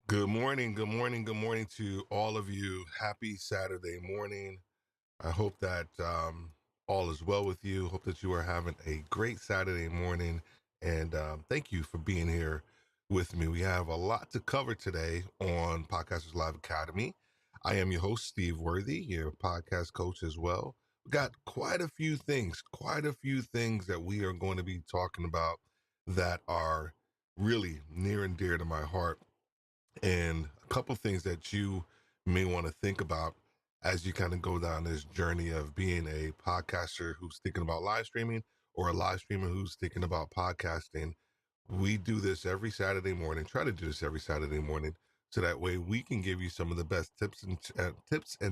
Good morning, good morning, good morning to all of you. Happy Saturday morning. I hope that all is well with you. Hope that you are having a great Saturday morning. And thank you for being here with me. We have a lot to cover today on Podcasters Live Academy. I am your host, Steve Worthy, your podcast coach as well. We got quite a few things that we are going to be talking about that are really near and dear to my heart, and a couple things that you may want to think about as you kind of go down this journey of being a podcaster who's thinking about live streaming, or a live streamer who's thinking about podcasting. We do this every Saturday morning, try to do this every Saturday morning, so that way we can give you some of the best tips and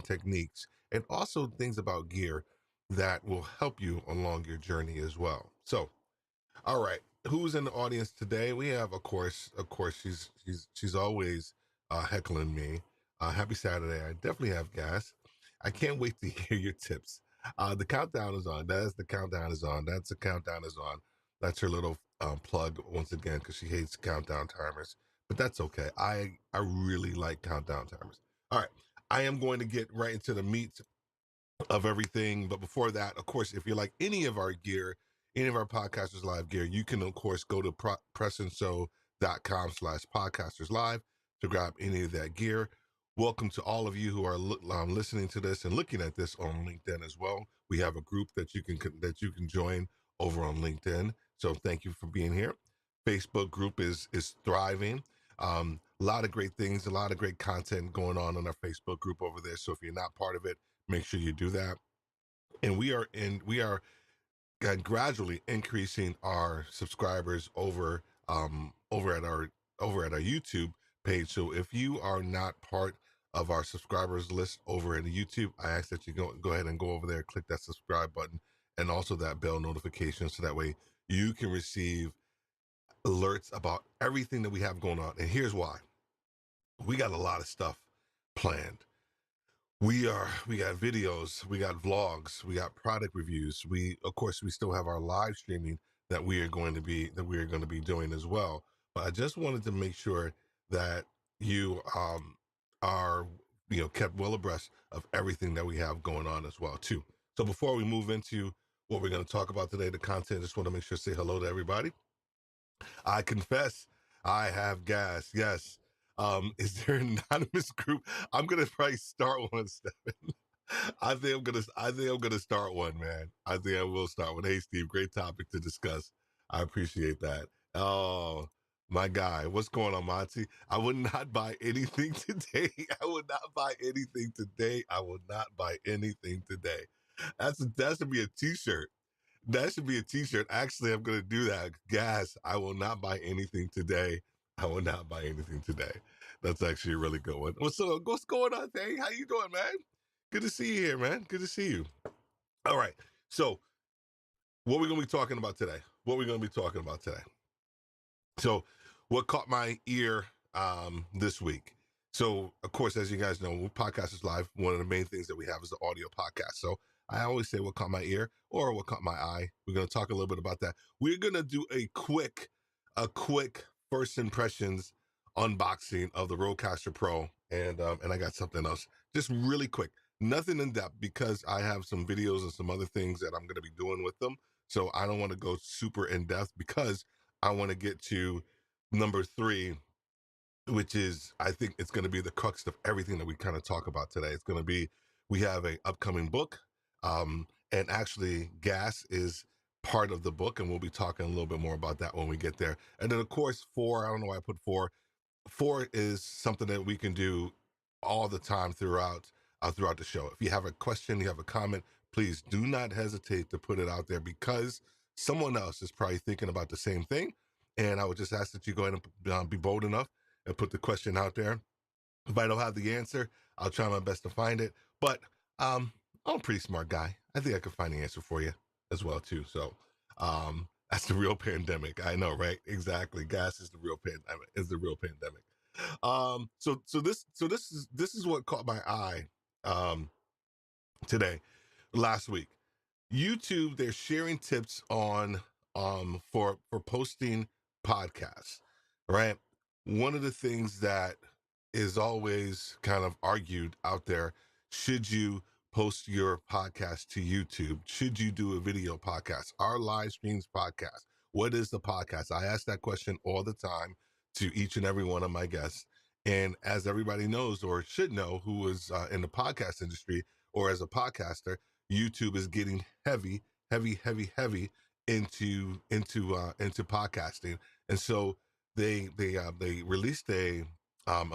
techniques, and also things about gear that will help you along your journey as well. So, all right. Who's in the audience today? We have, of course, she's always heckling me. Happy Saturday. I definitely have gas. I can't wait to hear your tips. The countdown is on. That's the countdown is on. That's the countdown is on. That's her little plug once again, because she hates countdown timers. But that's okay. I really like countdown timers. All right. I am going to get right into the meat of everything. But before that, of course, if you like any of our gear, any of our Podcasters Live gear, you can, of course, go to pressandsew.com/podcasters live to grab any of that gear. Welcome to all of you who are listening to this and looking at this on LinkedIn as well. We have a group that you can join over on LinkedIn. So thank you for being here. Facebook group is thriving. A lot of great things, a lot of great content going on our Facebook group over there. So if you're not part of it, make sure you do that. And we are gradually increasing our subscribers over at our YouTube page. So if you are not part of our subscribers list over in the YouTube, I ask that you go ahead and go over there, click that subscribe button, and also that bell notification, so that way you can receive alerts about everything that we have going on. And here's why: we got a lot of stuff planned. We got videos, we got vlogs, we got product reviews. Of course we still have our live streaming that we are going to be doing as well. But I just wanted to make sure that you are kept well abreast of everything that we have going on as well too. So before we move into what we're going to talk about today, the content, just want to make sure to say hello to everybody. I confess I have gas. Yes. Is there an anonymous group? I'm gonna probably start one, Stephen. I think I'm gonna start one, man. I think I will start one. Hey Steve, great topic to discuss. I appreciate that. Oh, my guy. What's going on, Monty? I would not buy anything today. I would not buy anything today. I will not buy anything today. That should be a t-shirt. That should be a t-shirt. Actually, I'm going to do that. Gas, I will not buy anything today. I will not buy anything today. That's actually a really good one. What's going on, Thang? How you doing, man? Good to see you here, man. Good to see you. All right. So, what we're going to be talking about today? What we're going to be talking about today? So, what caught my ear this week? So, of course, as you guys know, podcast is live. One of the main things that we have is the audio podcast. So, I always say what caught my ear or what caught my eye. We're going to talk a little bit about that. We're going to do a quick first impressions unboxing of the Rodecaster Pro, and I got something else, just really quick, nothing in depth because I have some videos and some other things that I'm going to be doing with them. So I don't want to go super in depth because I want to get to number 3, which is, I think it's going to be the crux of everything that we kind of talk about today. It's going to be, we have a upcoming book, and actually gas is part of the book, and we'll be talking a little bit more about that when we get there. And then of course 4, I don't know why I put 4 is something that we can do all the time throughout the show. If you have a question, you have a comment, please do not hesitate to put it out there because someone else is probably thinking about the same thing. And I would just ask that you go ahead and be bold enough and put the question out there. If I don't have the answer, I'll try my best to find it. But I'm a pretty smart guy. I think I could find the answer for you as well too. So that's the real pandemic. I know, right? Exactly. Gas is the real pandemic. Is the real pandemic. This is what caught my eye today, last week. YouTube, they're sharing tips on for posting podcasts, right? One of the things that is always kind of argued out there, should you post your podcast to YouTube? Should you do a video podcast? Our live streams podcast. What is the podcast? I ask that question all the time to each and every one of my guests. And as everybody knows or should know who is in the podcast industry or as a podcaster, YouTube is getting heavy into podcasting, and so they released a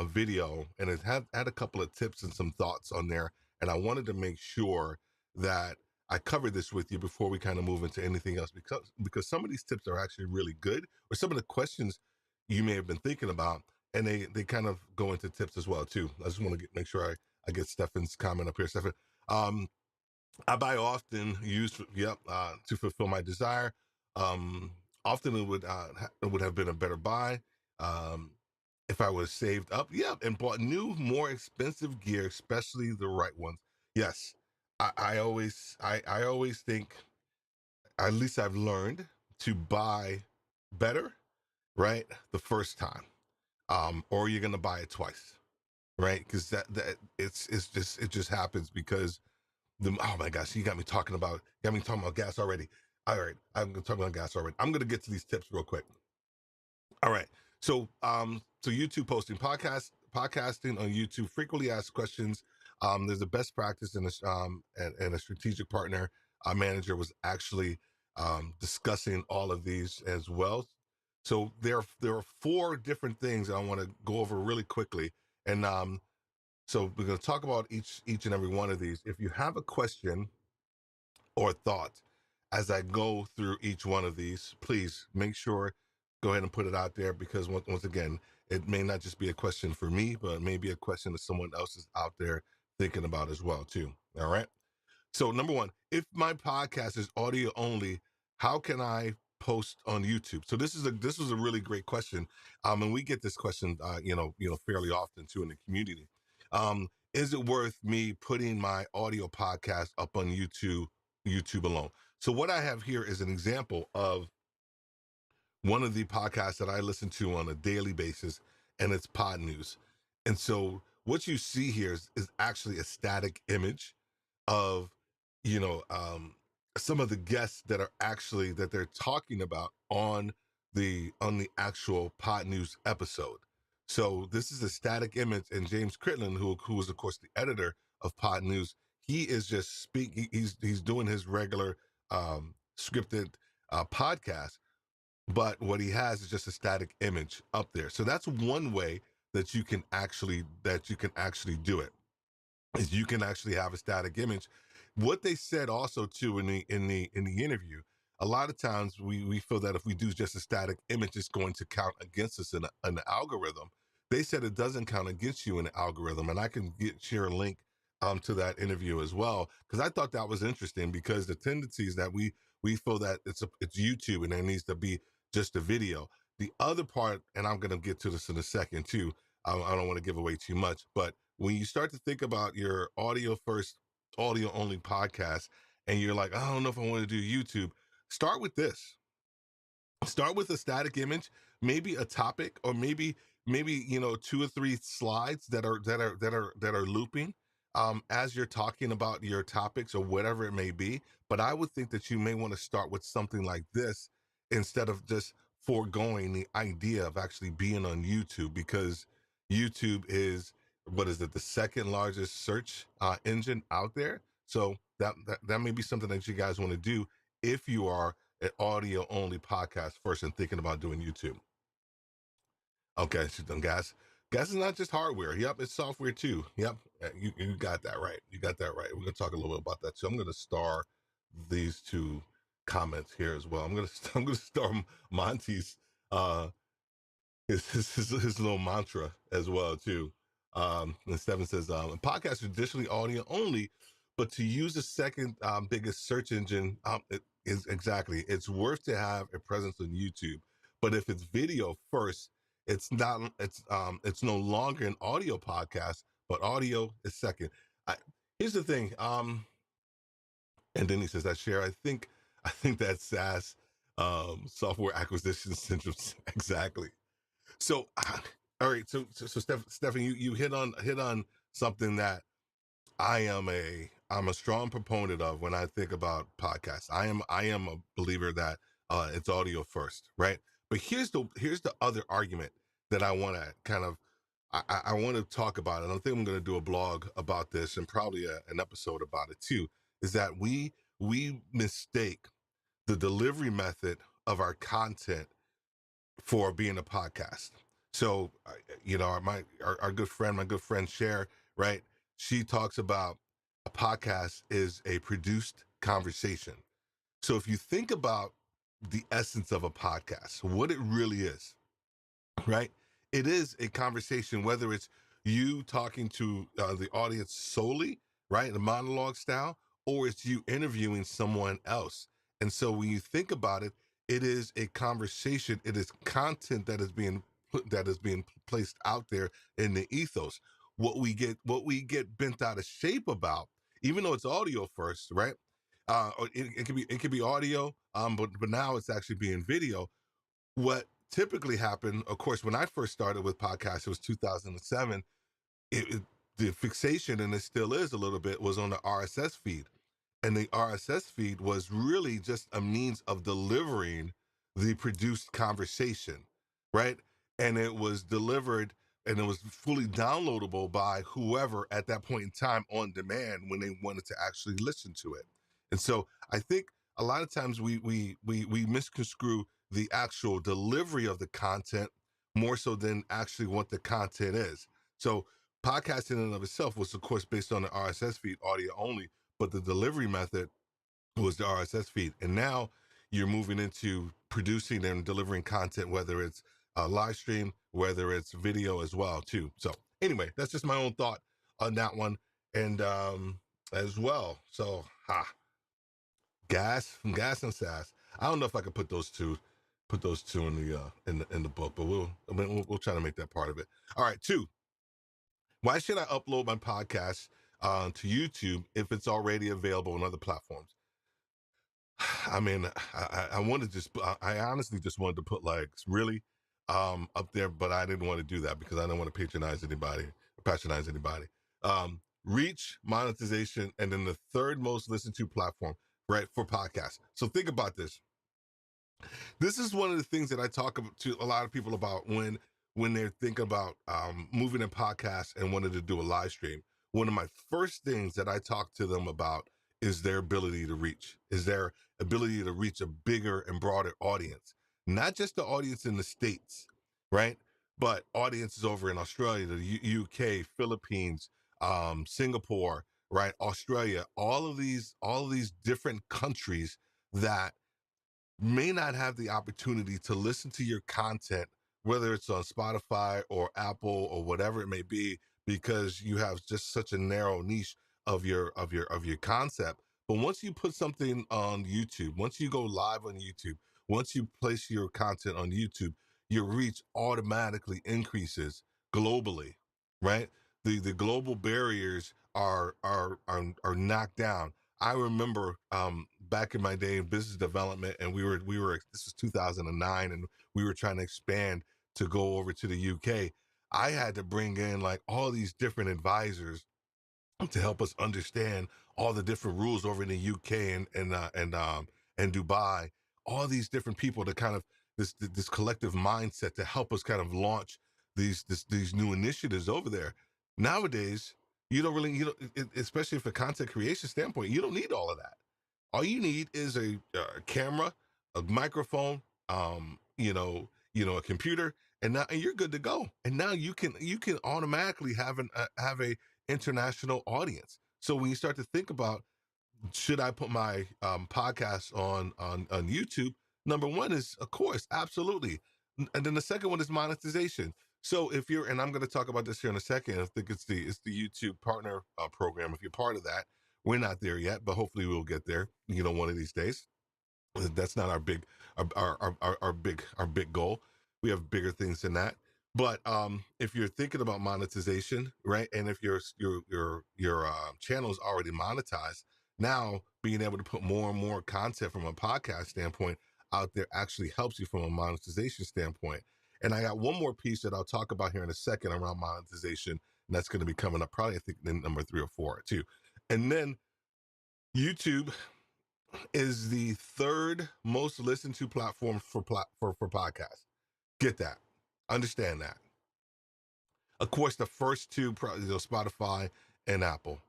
video, and it had a couple of tips and some thoughts on there, and I wanted to make sure that I covered this with you before we kind of move into anything else, because some of these tips are actually really good, or some of the questions you may have been thinking about, and they kind of go into tips as well too. I just want to make sure I get Stefan's comment up here. Stefan, I buy often, to fulfill my desire. Often it would have been a better buy if I was saved up. Yeah, and bought new, more expensive gear, especially the right ones. Yes, I always think, at least I've learned to buy better, right, the first time, or you're gonna buy it twice, right? Because it just happens because oh my gosh, you got me talking about gas already. All right, I'm gonna talk about gas already. I'm gonna get to these tips real quick. All right, so YouTube posting podcasting on YouTube, frequently asked questions. There's a best practice and a strategic partner manager was actually discussing all of these as well. So there are 4 different things I want to go over really quickly, and so we're going to talk about each and every one of these. If you have a question or thought as I go through each one of these, please make sure, go ahead and put it out there, because once again, it may not just be a question for me, but it may be a question that someone else is out there thinking about as well too. All right. So number 1, if my podcast is audio only, how can I post on YouTube? So this was a really great question. And we get this question, fairly often too in the community. is it worth me putting my audio podcast up on YouTube alone? So what I have here is an example of one of the podcasts that I listen to on a daily basis, and it's Pod News. And so what you see here is actually a static image of, you know, some of the guests that are actually that they're talking about on the actual Pod News episode. So this is a static image, and James Critland, who is of course the editor of Pod News, he is just speaking. He's doing his regular scripted podcast, but what he has is just a static image up there. So that's one way that you can actually do it, is you can actually have a static image. What they said also too in the interview, a lot of times we feel that if we do just a static image, it's going to count against us in the algorithm. They said it doesn't count against you in the algorithm, and I can share a link to that interview as well, because I thought that was interesting, because the tendency is that we feel that it's YouTube and there needs to be just a video. The other part, and I'm going to get to this in a second too. I don't want to give away too much, but when you start to think about your audio first, audio only podcast, and you're like, I don't know if I want to do YouTube, start with this. Start with a static image, maybe a topic, or maybe 2 or 3 slides that are looping as you're talking about your topics or whatever it may be. But I would think that you may want to start with something like this instead of just foregoing the idea of actually being on YouTube, because YouTube is, what is it, the second largest search engine out there. So that may be something that you guys want to do if you are an audio only podcast first and thinking about doing YouTube. Okay, she's done gas. Gas is not just hardware. Yep, it's software too. Yep, you got that right. You got that right. We're gonna talk a little bit about that too. I'm gonna star these two comments here as well. I'm gonna star Monty's his little mantra as well too. And Stephen says, podcasts are traditionally audio only, but to use the second biggest search engine, is exactly, it's worth to have a presence on YouTube. But if it's video first, it's no longer an audio podcast, but audio is second. Here's the thing. And then he says that share. I think that's SaaS, software acquisition syndrome. Exactly. So, all right. So Stefan, you hit on something that I'm a strong proponent of when I think about podcasts. I am a believer that it's audio first, right? But here's the other argument that I want to kind of I want to talk about, and I think I'm going to do a blog about this and probably an episode about it too. Is that we mistake the delivery method of our content for being a podcast. So, our good friend, my good friend Cher, right? She talks about a podcast is a produced conversation. So if you think about the essence of a podcast, what it really is, right? It is a conversation, whether it's you talking to the audience solely, right, the monologue style, or it's you interviewing someone else. And so when you think about it, it is a conversation. It is content that is being placed out there in the ethos. What we get bent out of shape about, even though it's audio first, right? It could be audio, but now it's actually being video. What typically happened, of course, when I first started with podcasts, it was 2007. The fixation, and it still is a little bit, was on the RSS feed. And the RSS feed was really just a means of delivering the produced conversation, right? And it was delivered and it was fully downloadable by whoever at that point in time on demand when they wanted to actually listen to it. And so I think a lot of times we misconstrue the actual delivery of the content more so than actually what the content is. So podcasting in and of itself was, of course, based on the RSS feed, audio only, but the delivery method was the RSS feed. And now you're moving into producing and delivering content, whether it's a live stream, whether it's video as well, too. So anyway, that's just my own thought on that one. And as well. So gas and sass. I don't know if I could put those two in the book, but we'll try to make that part of it. All right, 2. Why should I upload my podcast to YouTube if it's already available on other platforms? I mean, I wanted to just, I honestly just wanted to put like really up there, but I didn't want to do that because I don't want to patronize anybody. Reach, monetization, and then the third most listened to platform, right, for podcasts. So think about this. This is one of the things that I talk to a lot of people about when they're thinking about moving a podcast and wanting to do a live stream. One of my first things that I talk to them about is their ability to reach, is their ability to reach a bigger and broader audience, not just the audience in the States, right? But audiences over in Australia, the UK, Philippines, Singapore, right? Australia, all of these different countries that may not have the opportunity to listen to your content, whether it's on Spotify or Apple or whatever it may be, because you have just such a narrow niche of your concept. But once you put something on YouTube, once you go live on YouTube, once you place your content on YouTube, your reach automatically increases globally, right? The global barriers are knocked down. I remember back in my day in business development, and we were this was 2009, and we were trying to expand to go over to the UK. I had to bring in like all these different advisors to help us understand all the different rules over in the UK and Dubai. All these different people to kind of this collective mindset to help us kind of launch these new initiatives over there. Nowadays, you don't really especially from a content creation standpoint, you don't need all of that. All you need is a camera, a microphone, a computer, and you're good to go. And now you can automatically have a international audience. So when you start to think about, should I put my podcast on YouTube? Number one is, of course, absolutely. And then the second one is monetization. So if you're, and I'm going to talk about this here in a second. I think it's the YouTube partner program. If you're part of that, we're not there yet, but hopefully we'll get there. One of these days. That's not our big our big goal. We have bigger things than that. But if you're thinking about monetization, right, and if your channel is already monetized, now being able to put more and more content from a podcast standpoint out there actually helps you from a monetization standpoint. And I got one more piece that I'll talk about here in a second around monetization, and that's going to be coming up probably I think in number 3 or 4 too. And then YouTube is the third most listened to platform for podcasts. Get that. Understand that. Of course, the first two, Spotify and Apple,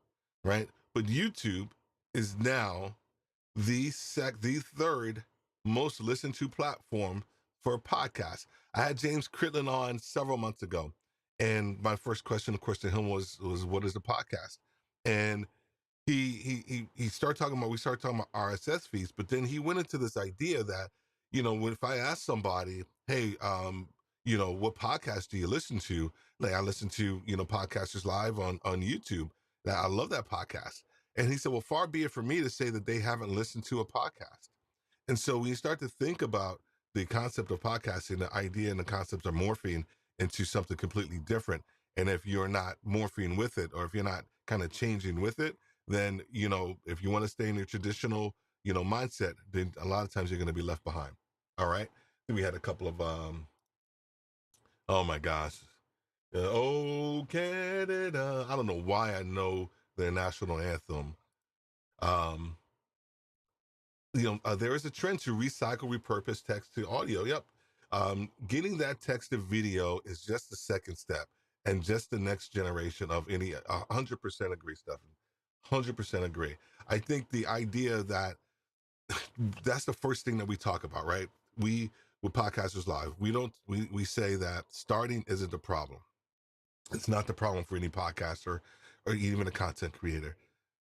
right? But YouTube is now the third most listened to platform for podcasts. I had James Critland on several months ago, and my first question, of course, to him was what is a podcast? And he started talking about we started talking about RSS feeds, but then he went into this idea that if I ask somebody, hey, what podcast do you listen to? Like I listen to Podcasters Live on YouTube. That I love that podcast, and he said, well, far be it for me to say that they haven't listened to a podcast. And so when you start to think about the concept of podcasting, the idea and the concepts are morphing into something completely different. And if you're not morphing with it, or if you're not kind of changing with it, then, if you want to stay in your traditional, mindset, then a lot of times you're going to be left behind. All right. Then we had a couple of, oh my gosh. Oh, Canada. I don't know why I know their national anthem. Um, there is a trend to recycle, repurpose text to audio. Yep. Getting that text to video is just the second step and just the next generation of any 100% agree, Stefan. 100% agree. I think the idea that that's the first thing that we talk about, right? With Podcasters Live, we say that starting isn't the problem. It's not the problem for any podcaster or even a content creator.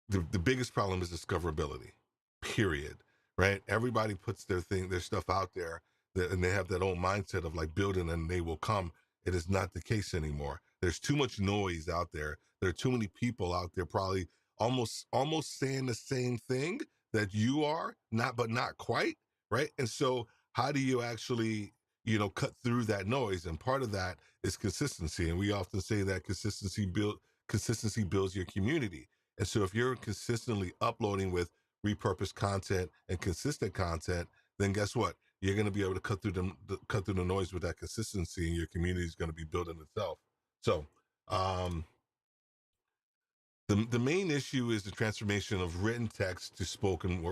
The biggest problem is discoverability, period. Right? Everybody puts their stuff out there, and they have that old mindset of like building and they will come. It is not the case anymore. There's too much noise out there. There are too many people out there probably almost saying the same thing that you are, not quite, right? And so how do you actually cut through that noise. And part of that is consistency. And we often say that consistency builds your community. And so if you're consistently uploading with repurposed content and consistent content, then guess what? You're going to be able to cut through the noise with that consistency, and your community is going to be building itself. So, the main issue is the transformation of written text to spoken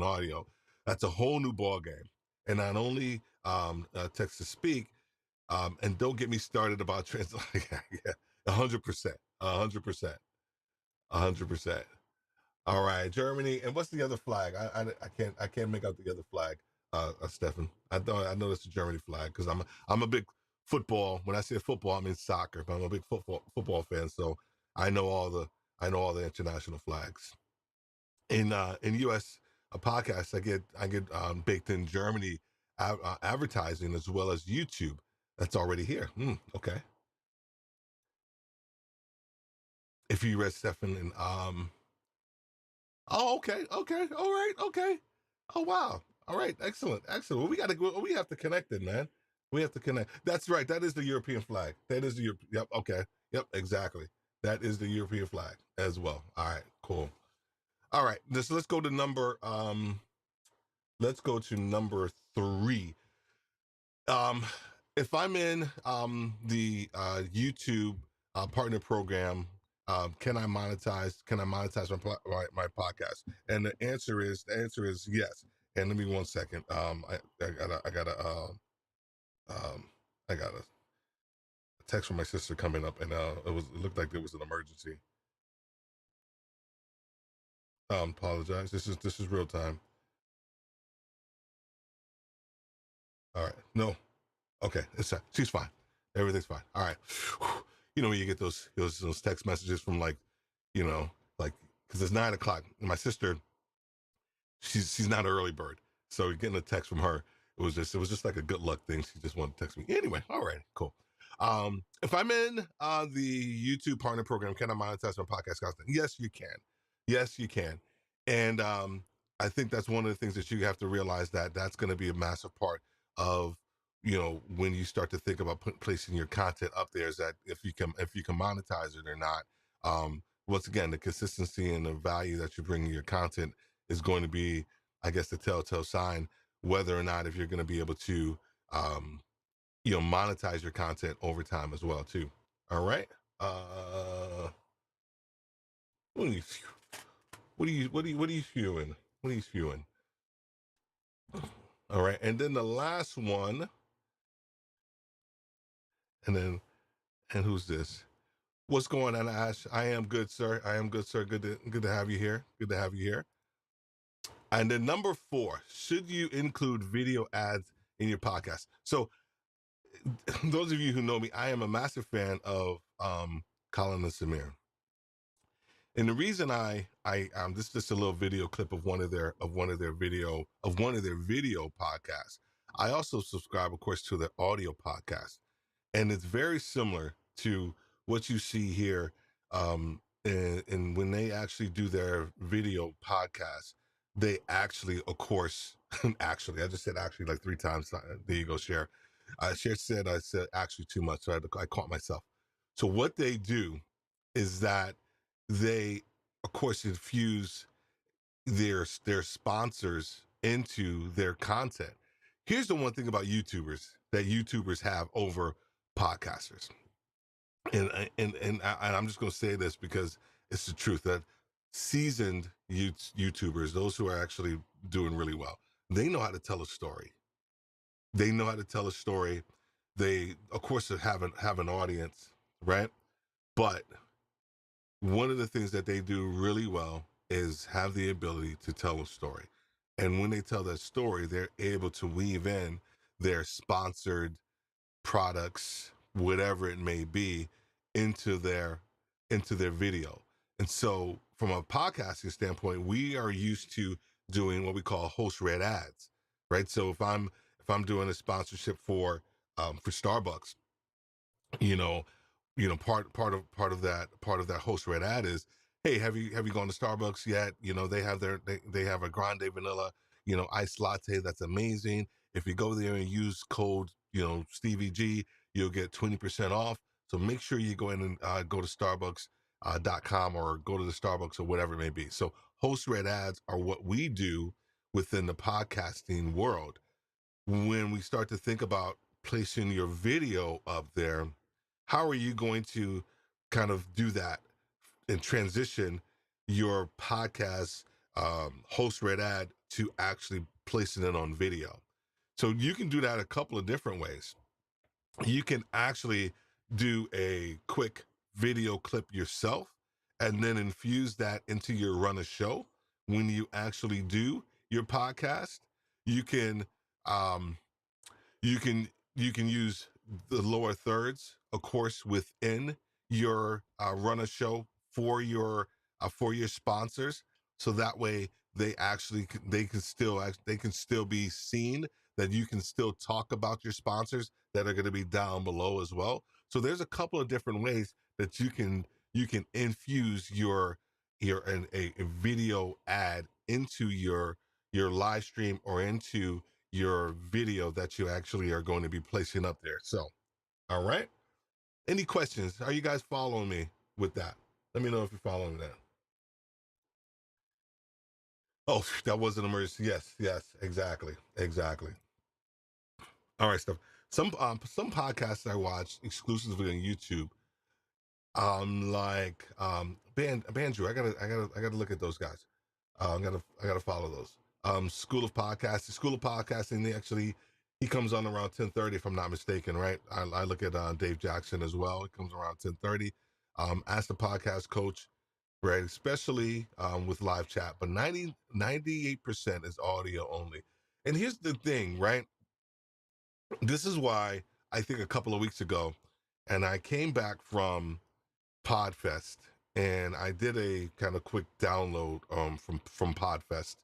audio. That's a whole new ball game, and not only text to speak. And don't get me started about translation. 100%, 100%, 100%. All right, Germany. And what's the other flag? I can't make out the other flag. Stefan. I know that's the Germany flag because I'm a big football. When I say football, I mean soccer. But I'm a big football fan, so I know all the international flags. In U.S. Podcasts, I get baked in Germany advertising as well as YouTube. That's already here. Okay. If you read Stefan and oh, okay, all right, okay. Oh, wow. All right, excellent. Well, we have to connect it, man. We have to connect. That's right. That is the European flag. That is the Europe. Yep. Okay. Yep. Exactly. That is the European flag as well. All right. Cool. All right. Let's go to number. Let's go to number 3. Um, if I'm in the YouTube partner program, can I monetize? Can I monetize my podcast? And the answer is yes. And let me 1 second. I got a text from my sister coming up, and it looked like there was an emergency. Apologize. This is real time. All right. No. Okay. She's fine. Everything's fine. All right. When you get those text messages from like because it's 9:00. And my sister, she's not an early bird, so getting a text from her, it was just like a good luck thing. She just wanted to text me anyway. All right, cool. If I'm in the YouTube partner program, can I monetize my podcast content? Yes, you can. Yes, you can. And I think that's one of the things that you have to realize, that that's going to be a massive part of when you start to think about placing your content up there, is that if you can monetize it or not. Once again, the consistency and the value that you bring in your content is going to be, I guess, the telltale sign whether or not if you're going to be able to monetize your content over time as well too. All right. What are you spewing? What are you spewing? All right. And then the last one, and who's this? What's going on, Ash? I am good, sir. Good to have you here. And then number 4, should you include video ads in your podcast? So those of you who know me, I am a massive fan of Colin and Samir. And the reason this is just a little video clip of one of their video podcasts. I also subscribe, of course, to their audio podcast, and it's very similar to what you see here. And when they actually do their video podcast, they actually, of course, actually, I just said actually like 3 times. There you go, Cher. Cher said I said actually too much, so I caught myself. So what they do is that they, of course, infuse their sponsors into their content. Here's the one thing about YouTubers that YouTubers have over podcasters, and I'm just going to say this because it's the truth, that seasoned YouTubers, those who are actually doing really well, they know how to tell a story. They know how to tell a story. They, of course, have an audience, right? But one of the things that they do really well is have the ability to tell a story. And when they tell that story, they're able to weave in their sponsored products, whatever it may be, into their video. And so from a podcasting standpoint, we are used to doing what we call host read ads, right? So if I'm doing a sponsorship for Starbucks, part of that host read ad is, hey, have you gone to Starbucks yet? They have a grande vanilla, iced latte that's amazing. If you go there and use code, Stevie G, you'll get 20% off. So make sure you go in and go to Starbucks.com or go to the Starbucks or whatever it may be. So host read ads are what we do within the podcasting world. When we start to think about placing your video up there, how are you going to kind of do that and transition your podcast host read ad to actually placing it on video? So you can do that a couple of different ways. You can actually do a quick video clip yourself and then infuse that into your run a show when you actually do your podcast. You can um, you can use the lower thirds, of course, within your run a show for your sponsors, so that way they can still be seen. That you can still talk about your sponsors that are going to be down below as well. So there's a couple of different ways that you can infuse a video ad into your live stream or into your video that you actually are going to be placing up there. So, all right. Any questions? Are you guys following me with that? Let me know if you're following that. Oh, that was an emergency. Yes, exactly. All right, stuff. Some podcasts I watch exclusively on YouTube, like Banjo. I gotta look at those guys. I gotta follow those. School of Podcasting. School of Podcasting. He comes on around 10:30 if I'm not mistaken, right? I look at Dave Jackson as well. It comes around 10:30. Ask the Podcast Coach, right? Especially with live chat, but 98% is audio only. And here's the thing, right? This is why I think a couple of weeks ago, and I came back from Podfest, and I did a kind of quick download from Podfest,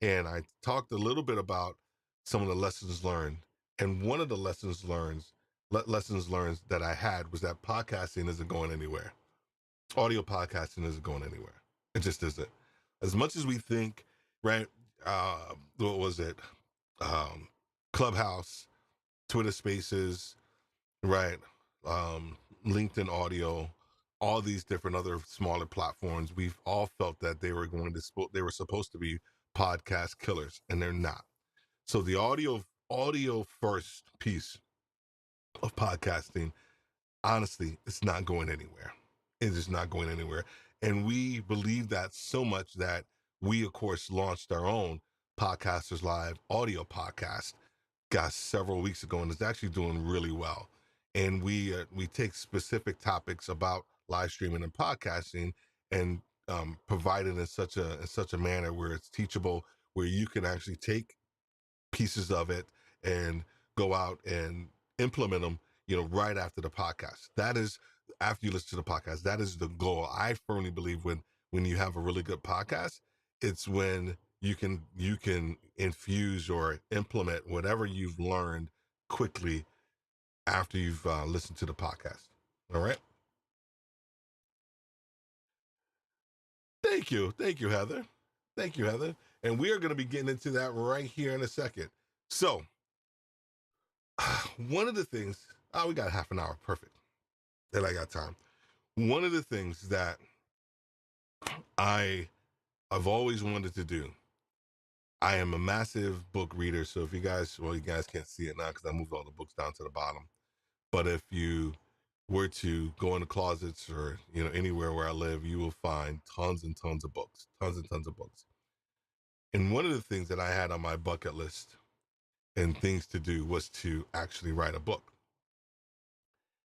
and I talked a little bit about some of the lessons learned. And one of the lessons learned that I had was that podcasting isn't going anywhere. Audio podcasting isn't going anywhere. It just isn't. As much as we think, right? What was it? Um, Clubhouse, Twitter Spaces, right? LinkedIn Audio, all these different other smaller platforms. We've all felt that they were supposed to be podcast killers, and they're not. So the audio first piece of podcasting, honestly, it's not going anywhere. It is not going anywhere, and we believe that so much that we, of course, launched our own Podcasters Live audio podcast, got several weeks ago, and it's actually doing really well. And we take specific topics about live streaming and podcasting and provide it in such a manner where it's teachable, where you can actually take pieces of it and go out and implement them, right after the podcast. That is, after you listen to the podcast, that is the goal. I firmly believe when you have a really good podcast, it's when you can infuse or implement whatever you've learned quickly after you've listened to the podcast. All right. Thank you, Heather. Thank you, Heather. And we are going to be getting into that right here in a second. So, one of the things, we got half an hour, perfect. Then I got time. One of the things that I've always wanted to do. I am a massive book reader, so if you guys can't see it now because I moved all the books down to the bottom. But if you were to go in the closets or anywhere where I live, you will find tons and tons of books, tons and tons of books. And one of the things that I had on my bucket list and things to do was to actually write a book.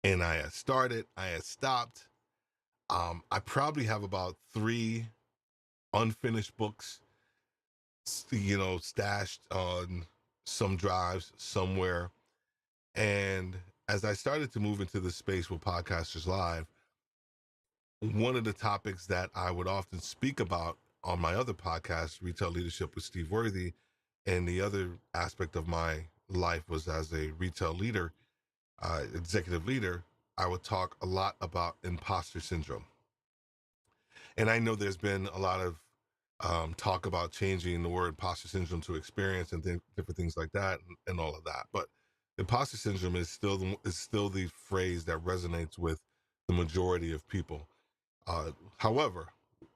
And I had started, I had stopped. I probably have about 3 unfinished books, stashed on some drives somewhere. And as I started to move into the space with Podcasters Live, one of the topics that I would often speak about on my other podcast, Retail Leadership with Steve Worthy, and the other aspect of my life was as a retail leader, executive leader, I would talk a lot about imposter syndrome. And I know there's been a lot of talk about changing the word imposter syndrome to experience and different things like that, and all of that. But imposter syndrome is still the phrase that resonates with the majority of people. However,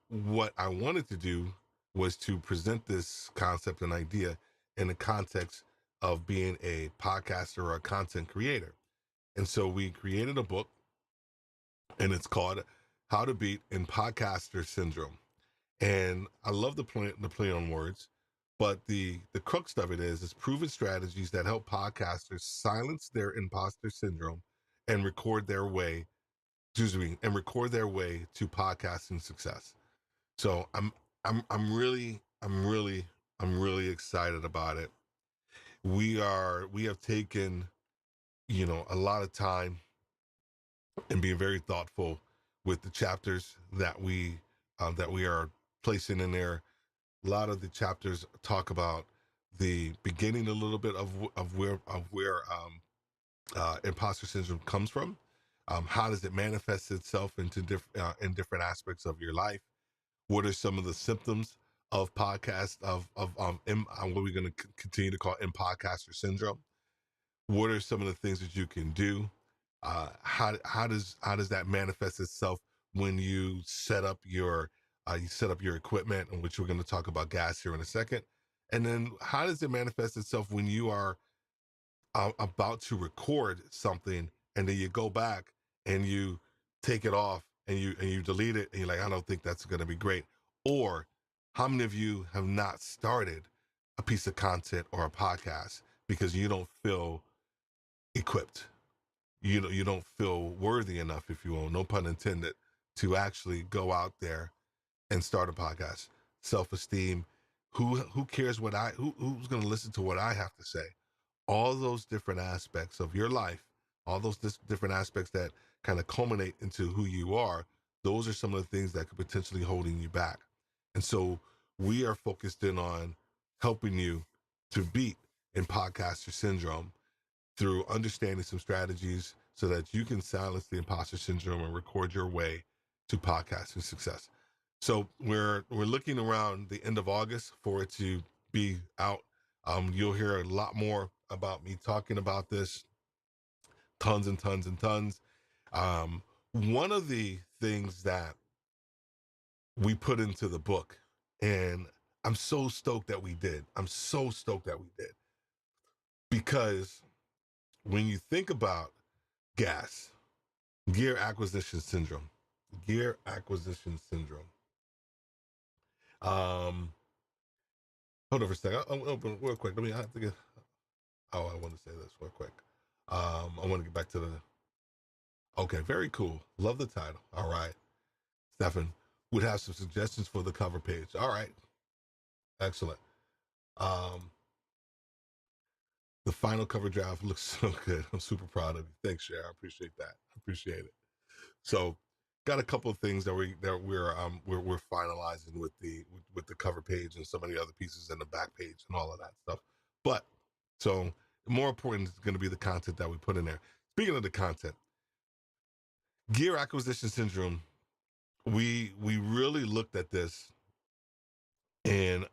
what I wanted to do was to present this concept and idea in the context of being a podcaster or a content creator. And so we created a book, and it's called How to Beat Imposter Syndrome. And I love the play on words, but the crux of it is proven strategies that help podcasters silence their imposter syndrome and record their way to podcasting success. So I'm really excited about it. We have taken, a lot of time and being very thoughtful with the chapters that we are placing in there. A lot of the chapters talk about the beginning a little bit of where imposter syndrome comes from. How does it manifest itself in different aspects of your life? What are some of the symptoms of what we're going to continue to call imposter syndrome? What are some of the things that you can do? How does that manifest itself when you set up your equipment, in which we're going to talk about gas here in a second? And then how does it manifest itself when you are about to record something, and then you go back and you take it off, and you delete it, and you're like, I don't think that's going to be great? Or how many of you have not started a piece of content or a podcast because you don't feel equipped? You don't feel worthy enough, if you will, no pun intended, to actually go out there and start a podcast. Self-esteem. Who cares who's going to listen to what I have to say? All those different aspects of your life, all those different aspects that kind of culminate into who you are, those are some of the things that could potentially holding you back. And so we are focused in on helping you to beat imposter syndrome through understanding some strategies so that you can silence the imposter syndrome and record your way to podcasting success. So we're looking around the end of August for it to be out. You'll hear a lot more about me talking about this, tons and tons and tons. One of the things that we put into the book, and I'm so stoked that we did. I'm so stoked that we did, because when you think about gas, gear acquisition syndrome, gear acquisition syndrome. Um, Hold on for a second. I'll open real quick. Let me. I have to get. Oh, I want to say this real quick. I want to get back to the. Okay, very cool. Love the title. All right, Stefan would have some suggestions for the cover page. All right, excellent. Um, the final cover draft looks so good. I'm super proud of you. Thanks, Cher. I appreciate that. I appreciate it. So, got a couple of things that we're finalizing with the cover page and some of the other pieces in the back page and all of that stuff. But so more important is going to be the content that we put in there. Speaking of the content, gear acquisition syndrome. We really looked at this, and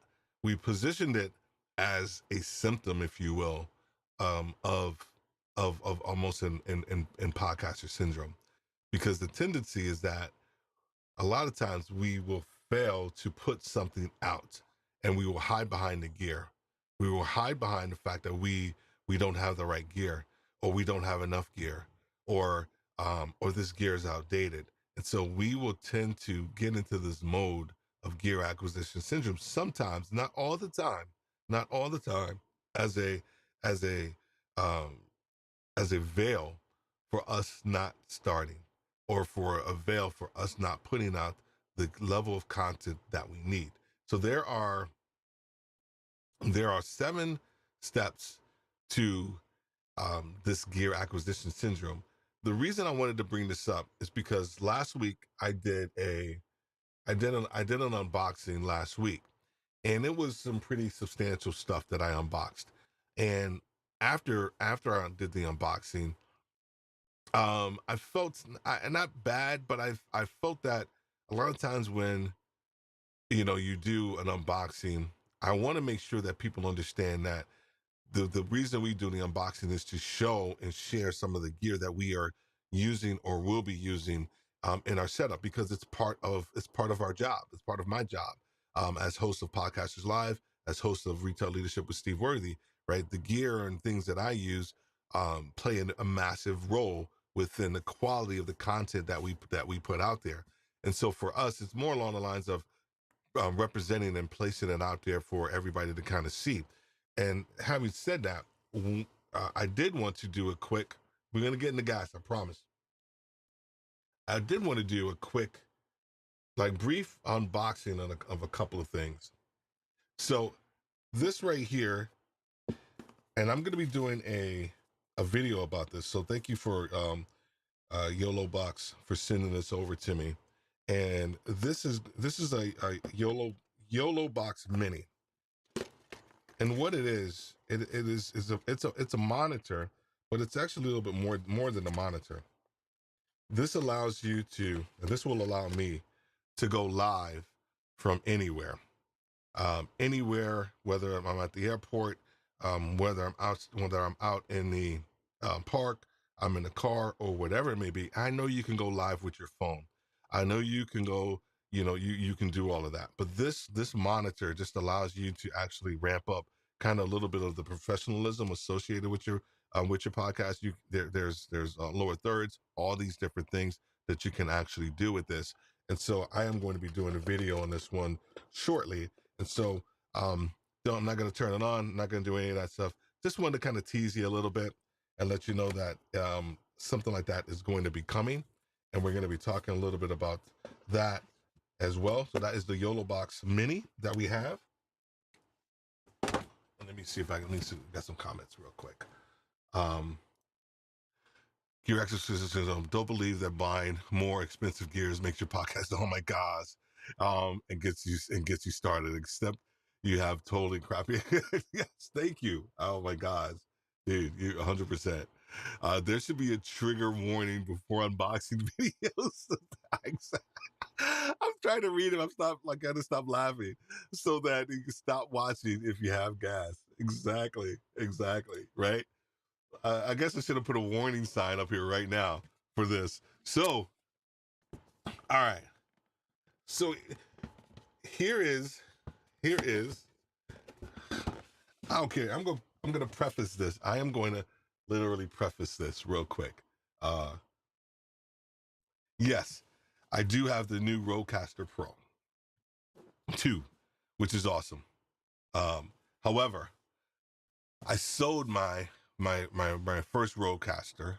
we positioned it as a symptom, if you will, of almost in podcaster syndrome, because the tendency is that a lot of times we will fail to put something out, and we will hide behind the gear. We will hide behind the fact that we don't have the right gear, or we don't have enough gear, or this gear is outdated. And so we will tend to get into this mode of gear acquisition syndrome sometimes, not all the time, not all the time, as a as a um as a veil for us not starting, or for a veil for us not putting out the level of content that we need. So there are 7 steps to this gear acquisition syndrome. The reason I wanted to bring this up is because last week I did an unboxing last week, and it was some pretty substantial stuff that I unboxed. And after I did the unboxing, I felt not bad, but I felt that a lot of times when you do an unboxing, I want to make sure that people understand that the reason we do the unboxing is to show and share some of the gear that we are using or will be using in our setup, because it's part of our job. It's part of my job as host of Podcasters Live, as host of Retail Leadership with Steve Worthy. Right, the gear and things that I use play a massive role within the quality of the content that we put out there. And so for us, it's more along the lines of representing and placing it out there for everybody to kind of see. And having said that, I did want to do a quick, we're going to get into gas, I promise. I did want to do a quick, like brief unboxing of a couple of things. So this right here, and I'm going to be doing a video about this. So thank you for YOLO Box for sending this over to me. And this is a YOLO Box Mini. And what it is it's a monitor, but it's actually a little bit more than a monitor. This allows you to, and this will allow me to go live from anywhere, whether I'm at the airport, whether I'm out in the park, I'm in the car, or whatever it may be. I know you can go live with your phone. I know you can go, you can do all of that. But this monitor just allows you to actually ramp up kind of a little bit of the professionalism associated with your podcast. There's lower thirds, all these different things that you can actually do with this. And so I am going to be doing a video on this one shortly. And so I'm not going to turn it on, not going to do any of that stuff. Just wanted to kind of tease you a little bit and let you know that something like that is going to be coming. And we're going to be talking a little bit about that as well. So that is the YOLO Box Mini that we have. And let me see if I can get some comments real quick. Gear Exorcism says, don't believe that buying more expensive gears makes your podcast, oh my gosh, and gets you started, except you have totally crappy. Yes, thank you. Oh my gosh, dude, you 100%. There should be a trigger warning before unboxing videos. I'm trying to read it. I gotta stop laughing so that you can stop watching if you have gas. Exactly. Right. I guess I should have put a warning sign up here right now for this. So, all right. So here is. I don't care. I'm gonna preface this. I am going to literally preface this real quick. Yes, I do have the new Rodecaster Pro 2, which is awesome. However, I sold my first Rodecaster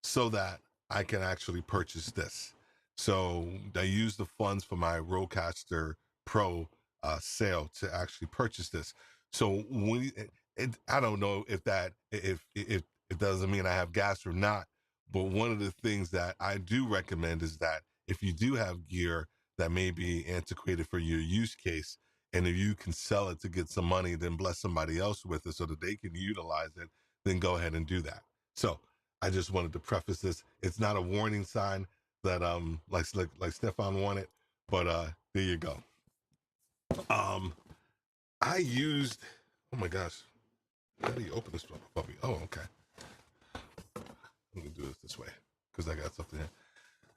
so that I can actually purchase this. So I used the funds for my Rodecaster Pro sale to actually purchase this. So I don't know if it doesn't mean I have gas or not. But one of the things that I do recommend is that if you do have gear that may be antiquated for your use case, and if you can sell it to get some money, then bless somebody else with it so that they can utilize it, then go ahead and do that. So I just wanted to preface this. It's not a warning sign that like Stefan wanted, but there you go. I used, oh my gosh, how do you open this puppy? Oh, okay. I'm gonna do this way because I got something here.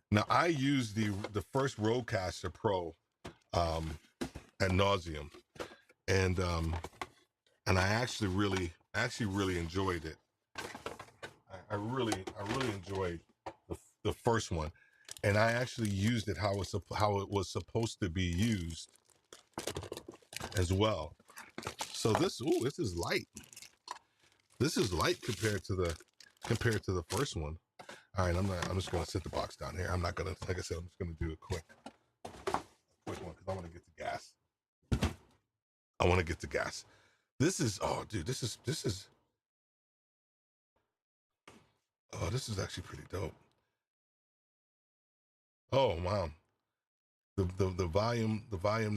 Now I used the first Rodecaster Pro ad nauseum, and I actually really enjoyed it. I really enjoyed the first one, and I actually used it how it was supposed to be used as well. So this is light. This is light compared to the first one. All right, I'm just gonna set the box down here. I'm not gonna, like I said, I'm just gonna do a quick one because I want to get the gas. I want to get the gas. This is, oh dude, this is oh, this is actually pretty dope. Oh wow. The volume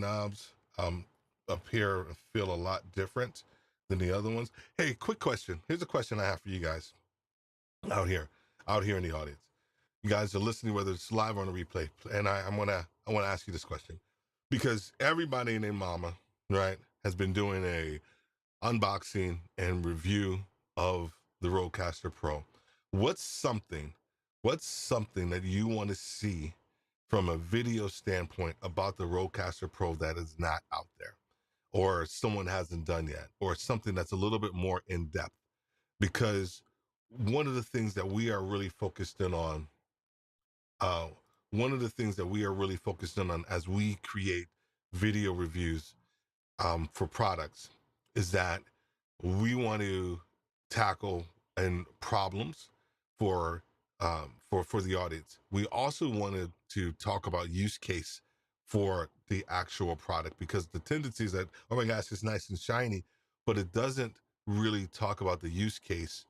knobs up here feel a lot different than the other ones. Hey, quick question. Here's a question I have for you guys out here in the audience. You guys are listening, whether it's live or on a replay, and I want to ask you this question. because everybody and their mama, right, has been doing a unboxing and review of the Rodecaster Pro. What's something, what's something that you want to see from a video standpoint about the Rodecaster Pro that is not out there, or someone hasn't done yet, or something that's a little bit more in depth? Because one of the things that we are really focused in on, uh, one of the things that we are really focused in on as we create video reviews for products is that we want to tackle and problems for for the audience. We also wanted to talk about use case for the actual product, because the tendency is that, oh my gosh, it's nice and shiny, but it doesn't really talk about the use case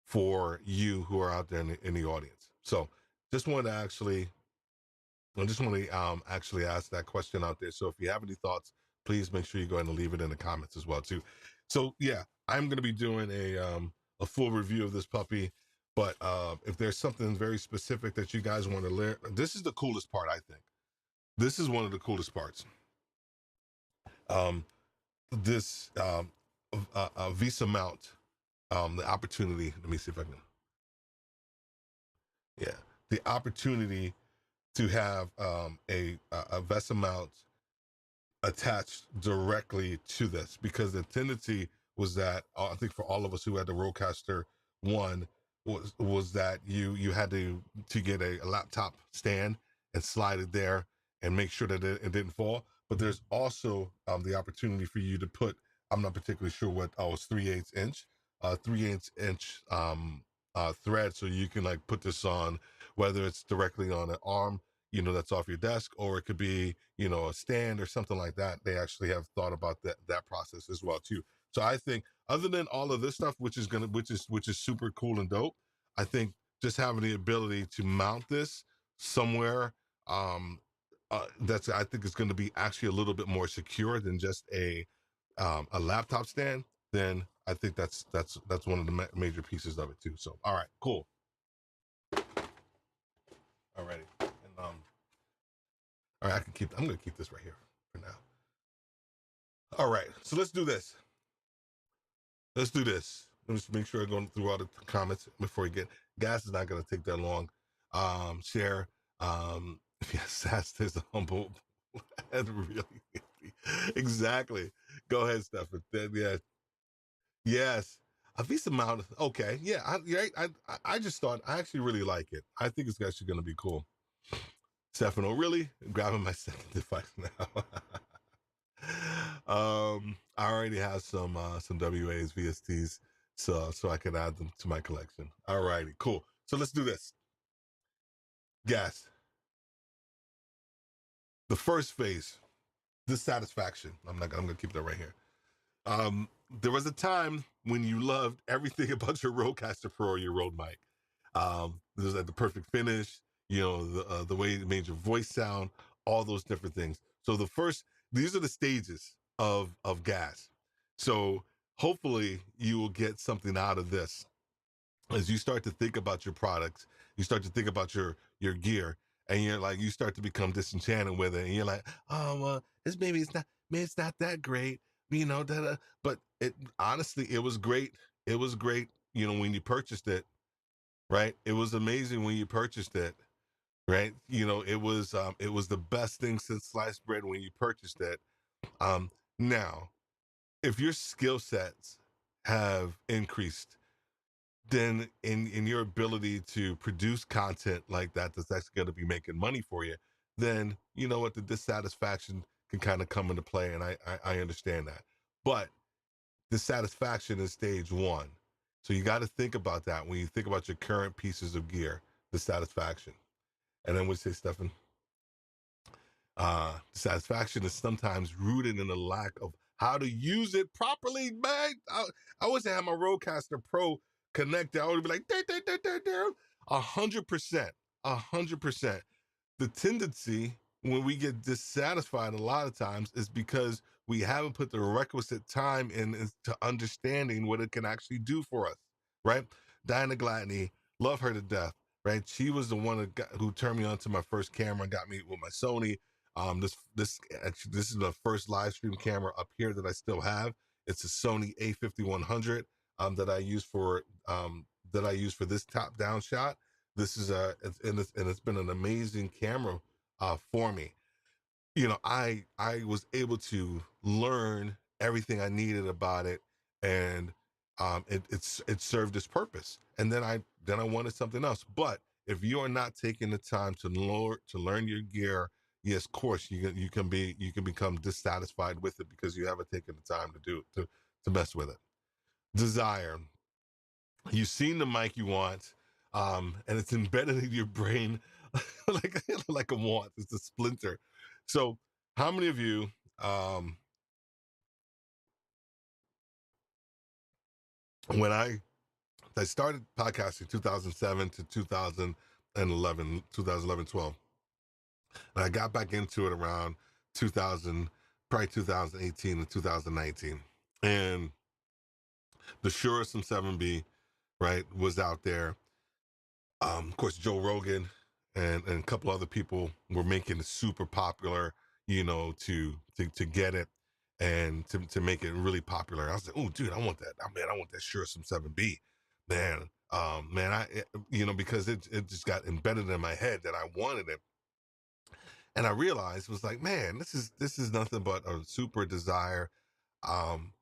for you who are out there in the audience. So just want to actually I just want to actually ask that question out there. So if you have any thoughts, please make sure you go ahead and leave it in the comments as well too. So yeah, I'm going to be doing a full review of this puppy. But if there's something very specific that you guys want to learn, this is the coolest part. I think this is one of the coolest parts. This Visa mount, the opportunity. Let me see if I can. Yeah, the opportunity to have a Visa mount attached directly to this, because the tendency was that I think for all of us who had the Rodecaster One was that you had to get a laptop stand and slide it there and make sure that it didn't fall. But there's also the opportunity for you to put, I'm not particularly sure what, it's 3/8 inch, 3/8 inch thread, so you can like put this on, whether it's directly on an arm, that's off your desk, or it could be, a stand or something like that. They actually have thought about that process as well too. So I think, other than all of this stuff, which is super cool and dope, I think just having the ability to mount this somewhere, that's, I think it's going to be actually a little bit more secure than just a laptop stand. Then I think that's one of the major pieces of it too. So all right, cool. Alrighty, and all right, I'm gonna keep this right here for now. All right, so let's do this. Let's do this. Let me just make sure I'm going through all the comments before we get. Gas is not gonna take that long. Share. Yes, that's his humble. Really. Exactly. Go ahead, Stefan. Yeah. Yes. A Visa mount. Okay. Yeah. I just thought, I actually really like it. I think it's actually gonna be cool. Stefano, really? Grabbing my second device now. I already have some WAs, VSTs, so I can add them to my collection. All righty, cool. So let's do this. Gas. The first phase, dissatisfaction. I'm gonna keep that right here. There was a time when you loved everything about your Rodecaster Pro or your Rode mic. This was like the perfect finish, the way it made your voice sound, all those different things. So these are the stages of gas. So hopefully you will get something out of this as you start to think about your products. You start to think about your gear, and you start to become disenchanted with it, and you're like, oh well, maybe it's not that great, but it honestly, it was great. It was great, when you purchased it, right? It was amazing when you purchased it, right? It was the best thing since sliced bread when you purchased it. Now, if your skill sets have increased, then in your ability to produce content like that's actually going to be making money for you, then you know what, the dissatisfaction can kind of come into play, and I understand that. But dissatisfaction is stage one. So you got to think about that when you think about your current pieces of gear, dissatisfaction. And then we say, Stefan, dissatisfaction is sometimes rooted in a lack of how to use it properly, man. I wish I had my Rodecaster Pro connected. I would be like, 100%, 100%. The tendency when we get dissatisfied a lot of times is because we haven't put the requisite time into understanding what it can actually do for us, right? Diana Gladney, love her to death, right? She was the one who turned me on to my first camera and got me with my Sony. This is the first live stream camera up here that I still have. It's a Sony A5100 that I use for this top down shot. This is it's been an amazing camera for me. I was able to learn everything I needed about it, and it served its purpose. And then I wanted something else. But if you are not taking the time to learn your gear, yes, of course you can become dissatisfied with it because you haven't taken the time to mess with it. Desire. You've seen the mic you want, and it's embedded in your brain like like a want. It's a splinter. So, how many of you? When I started podcasting 2007 to 2011, 12, and I got back into it around 2000, probably 2018 and 2019, and the Shure SM7B, right, was out there. Of course, Joe Rogan and a couple other people were making it super popular, to get it and to make it really popular. I was like, oh, dude, I want that. Man, I want that Shure SM7B, man. Because it just got embedded in my head that I wanted it, and I realized was like, man, this is nothing but a super desire. Um,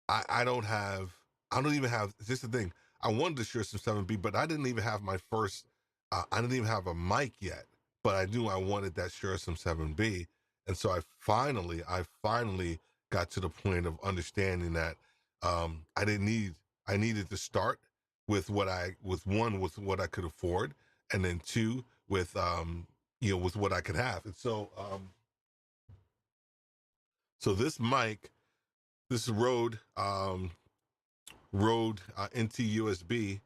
I don't have, I don't even have, this is the thing. I wanted to share some 7B, but I didn't even have my first, I didn't even have a mic yet, but I knew I wanted that Shure SM7B. And so I finally got to the point of understanding that, I needed to start with what I could afford. And then two, with what I could have. And so this mic, this Rode NT USB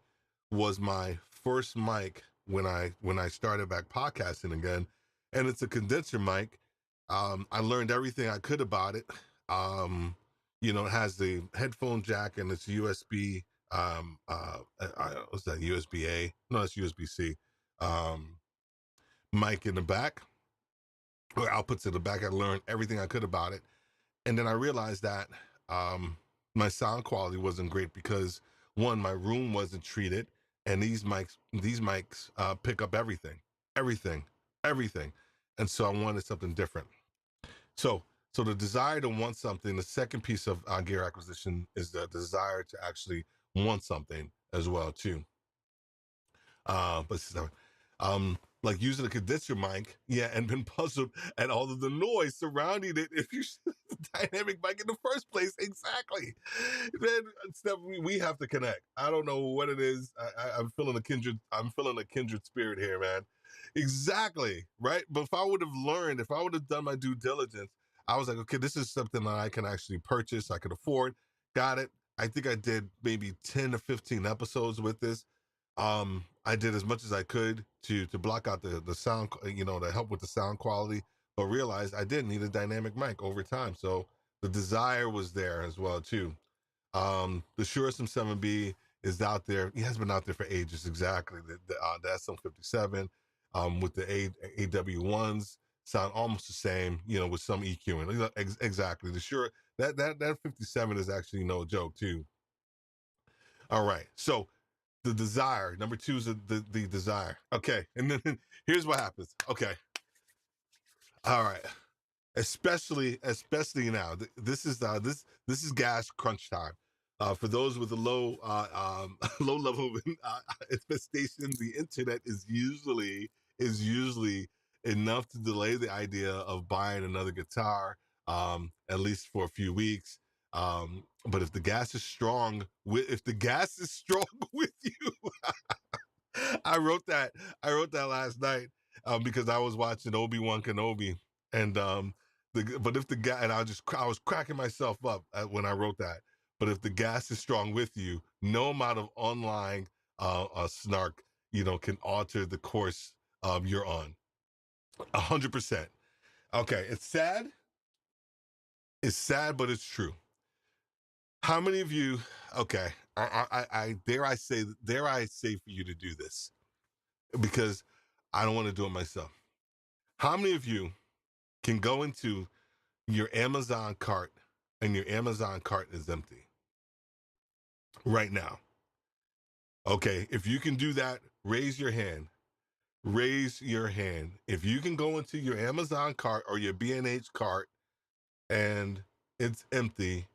was my first mic when I started back podcasting again, and it's a condenser mic. I learned everything I could about it. It has the headphone jack and it's USB. What's that? USB A? No, it's USB C. Mic in the back, or outputs in the back. I learned everything I could about it. And then I realized that my sound quality wasn't great because one, my room wasn't treated, and these mics pick up everything, everything, and so I wanted something different. So, so the desire to want something. The second piece of gear acquisition is the desire to actually want something as well too. But like using a condenser mic, yeah, and been puzzled at all of the noise surrounding it. If you the dynamic mic in the first place, exactly. Then Steph, we have to connect. I don't know what it is. I'm feeling a kindred. I'm feeling a kindred spirit here, man. Exactly right. But if I would have done my due diligence, I was like, okay, this is something that I can actually purchase. I could afford. Got it. I think I did maybe 10 to 15 episodes with this. I did as much as I could to block out the sound, to help with the sound quality, but realized I did need a dynamic mic over time. So the desire was there as well too. The Shure SM7B is out there. He has been out there for ages. Exactly. The SM57, with the AW1s sound almost the same, with some EQing. Exactly. The Shure, that 57 is actually no joke too. All right. So the desire. Number two is the desire. Okay. And then here's what happens. Okay. All right. Especially now. This is gas crunch time. For those with a low low level of infestation, the internet is usually enough to delay the idea of buying another guitar, at least for a few weeks. But if the gas is strong with you, I wrote that last night, because I was watching Obi-Wan Kenobi, and but if the gas, and I was cracking myself up when I wrote that. But if the gas is strong with you, no amount of online snark, can alter the course you're on. 100%. Okay, it's sad. It's sad, but it's true. How many of you? Okay, I dare I say for you to do this, because I don't want to do it myself. How many of you can go into your Amazon cart and your Amazon cart is empty right now. Okay, if you can do that, raise your hand. Raise your hand. If you can go into your Amazon cart or your B&H cart and it's empty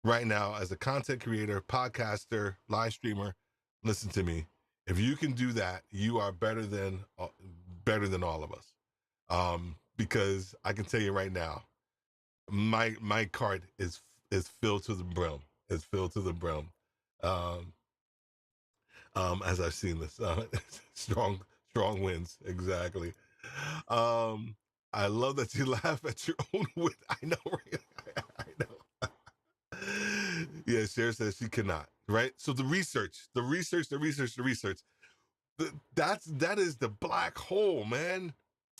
right now, as a content creator, podcaster, live streamer, listen to me. If you can do that, you are better than all of us. Because I can tell you right now, my cart is filled to the brim. It's filled to the brim. Um, as I've seen this, strong winds, exactly. I love that you laugh at your own wit. I know, right? I know. Yeah, Cher says she cannot. Right. So the research, that is the black hole, man.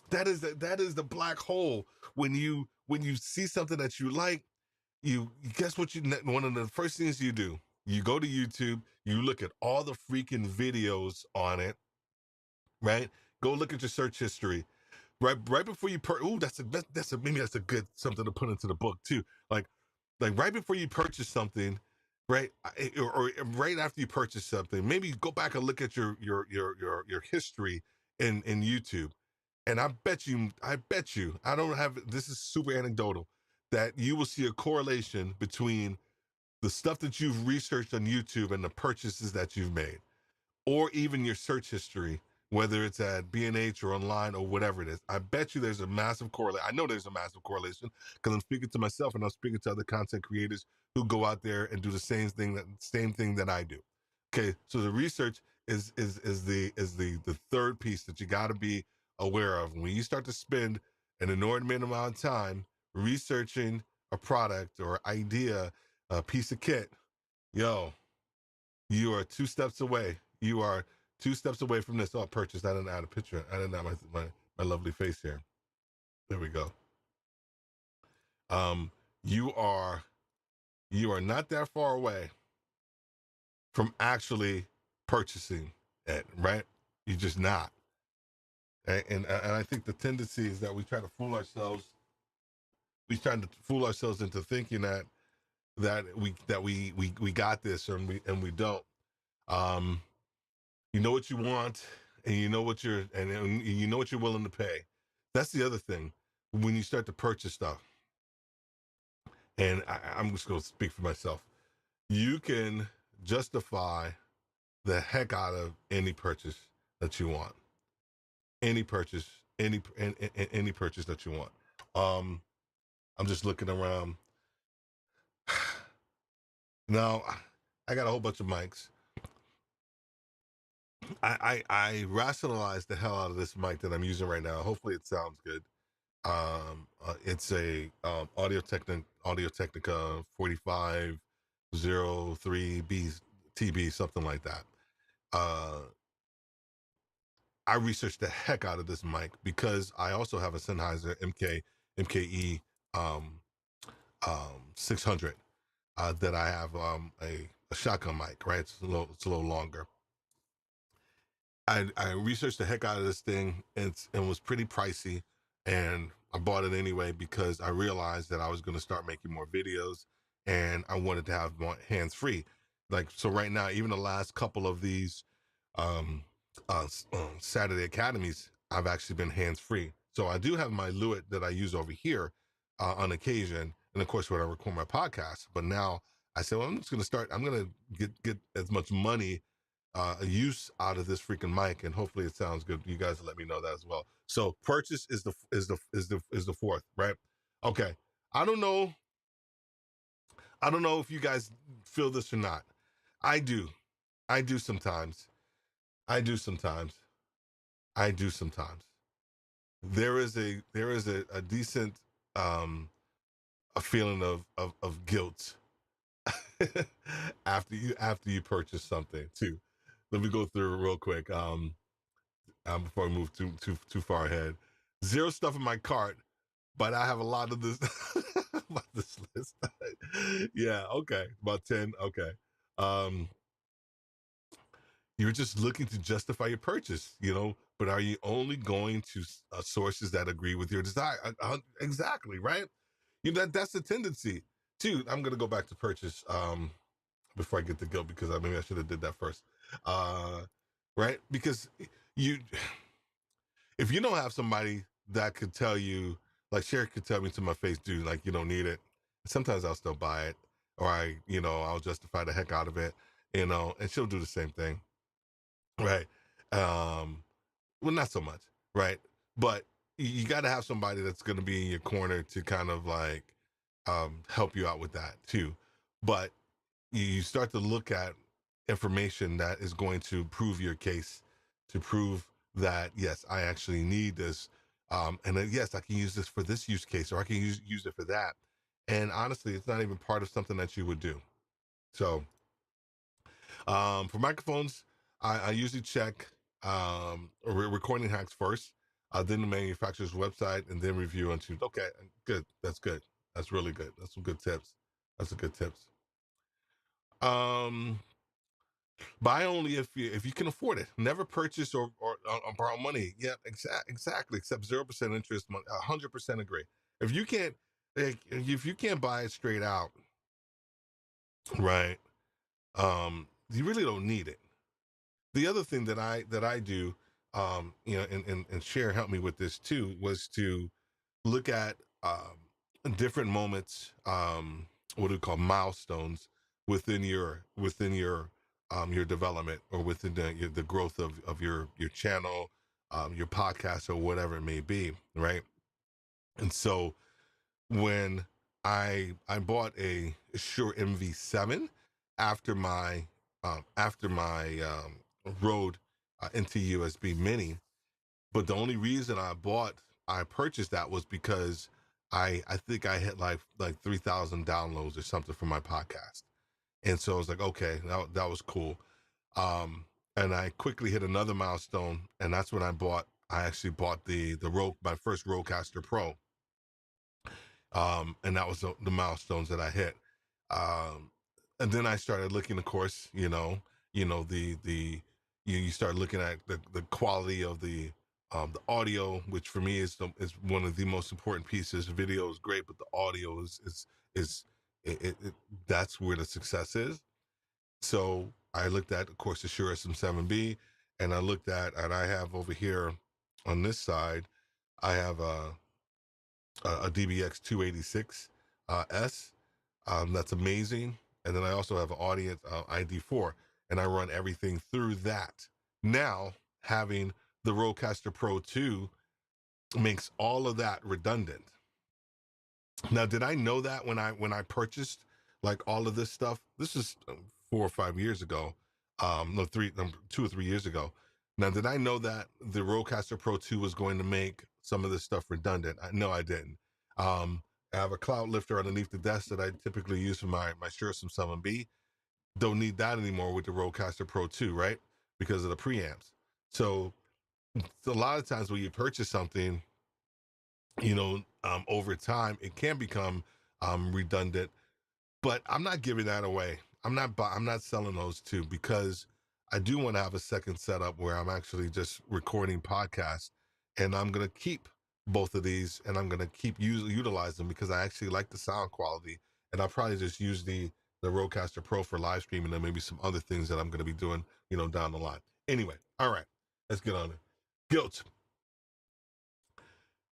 That is the black hole. When you see something that you like, you guess what one of the first things you do, you go to YouTube, you look at all the freaking videos on it, right? Go look at your search history. Right before you maybe that's a good something to put into the book too. Like right before you purchase something, right? Or right after you purchase something, maybe go back and look at your history in YouTube. And I bet you, I don't have, this is super anecdotal, that you will see a correlation between the stuff that you've researched on YouTube and the purchases that you've made, or even your search history, whether it's at B&H or online or whatever it is. I bet you there's a massive correlation. I know there's a massive correlation because I'm speaking to myself and I'm speaking to other content creators who go out there and do the same thing that I do. Okay, so the research is the third piece that you got to be aware of. When you start to spend an inordinate amount of time researching a product or idea, a piece of kit, yo, you are 2 steps away. You are 2 steps away from this. Oh, purchase. I didn't add a picture. I didn't add my lovely face here. There we go. You are not that far away from actually purchasing it, right? You're just not. And I think the tendency is that we try to fool ourselves. We try to fool ourselves into thinking that we got this, and we don't. You know what you want, and you know what you're willing to pay. That's the other thing when you start to purchase stuff. And I'm just going to speak for myself. You can justify the heck out of any purchase that you want. Any purchase that you want. I'm just looking around. Now, I got a whole bunch of mics. I rationalized the hell out of this mic that I'm using right now. Hopefully it sounds good. It's a Audio Technica 4503B TB, something like that. I researched the heck out of this mic because I also have a Sennheiser MKE 600 that I have a shotgun mic, right? It's a little longer. I researched the heck out of this thing, and it was pretty pricey, and I bought it anyway because I realized that I was going to start making more videos, and I wanted to have more hands-free. Like, so right now, even the last couple of these Saturday Academies, I've actually been hands-free. So I do have my Lewitt that I use over here on occasion, and of course when I record my podcast. But now I said, well, I'm just going to start. I'm going to get as much money use out of this freaking mic, and hopefully it sounds good. You guys let me know that as well. So purchase is the fourth, right? Okay. I don't know if you guys feel this or not. I do sometimes. There is a decent a feeling of guilt after you purchase something too. Let me go through it real quick. Before I move too far ahead. 0 stuff in my cart, but I have a lot of this about this list. Yeah, okay. About 10. Okay. You're just looking to justify your purchase, but are you only going to sources that agree with your desire? Exactly, right? That's the tendency. Too, I'm gonna go back to purchase before I get to guilt, because maybe I should have did that first. Uh, right? Because you, if you don't have somebody that could tell you, like Sherry could tell me to my face, dude, like you don't need it. Sometimes I'll still buy it, or I'll justify the heck out of it, and she'll do the same thing, right? Um, well, not so much, right? But you got to have somebody that's going to be in your corner to kind of like help you out with that too. But you start to look at information that is going to prove your case, to prove that yes, I actually need this, and then yes, I can use this for this use case, or I can use it for that. And honestly, it's not even part of something that you would do. So for microphones, I usually check recording hacks first, then the manufacturer's website, and then review onto. Okay, good. That's good. That's really good. That's some good tips. That's some good tips. Um, Buy only if you can afford it. Never purchase or borrow money. Yeah, exactly. Except 0% interest. 100% agree. If you can't, if you can't buy it straight out, right? You really don't need it. The other thing that I do, and Cher helped me with this too, was to look at different moments, what do we call milestones within your development, or within the growth of your channel, your podcast, or whatever it may be, right? And so when I bought a Shure MV7 after my Rode NT USB Mini, but the only reason I purchased that was because I think I hit like 3,000 downloads or something for my podcast, and so I was like, okay, that was cool. And I quickly hit another milestone, and that's when I actually bought my first Rodecaster Pro, and that was the milestones that I hit. Um, and then I started looking, of course, the you start looking at the quality of the audio, which for me is one of the most important pieces. Video is great, but the audio is it that's where the success is. So I looked at, of course, the Shure SM7B, and and I have over here on this side, I have a DBX 286 S. That's amazing. And then I also have an Audience ID4, and I run everything through that. Now, having the Rodecaster Pro 2 makes all of that redundant. Now, did I know that when I purchased like all of this stuff? This is 4 or 5 years ago. No, 2 or 3 years ago. Now, did I know that the Rodecaster Pro 2 was going to make some of this stuff redundant? No, I didn't. Um, I have a cloud lifter underneath the desk that I typically use for my Shure SM7B. Don't need that anymore with the Rodecaster Pro 2, right? Because of the preamps. So a lot of times when you purchase something, over time it can become redundant, but I'm not giving that away. I'm not selling those two, because I do want to have a second setup where I'm actually just recording podcasts, and I'm going to keep both of these, and I'm going to keep utilize them, because I actually like the sound quality, and I'll probably just use the Rodecaster Pro for live streaming, and maybe some other things that I'm going to be doing, down the line. Anyway, all right, let's get on it. Guilt.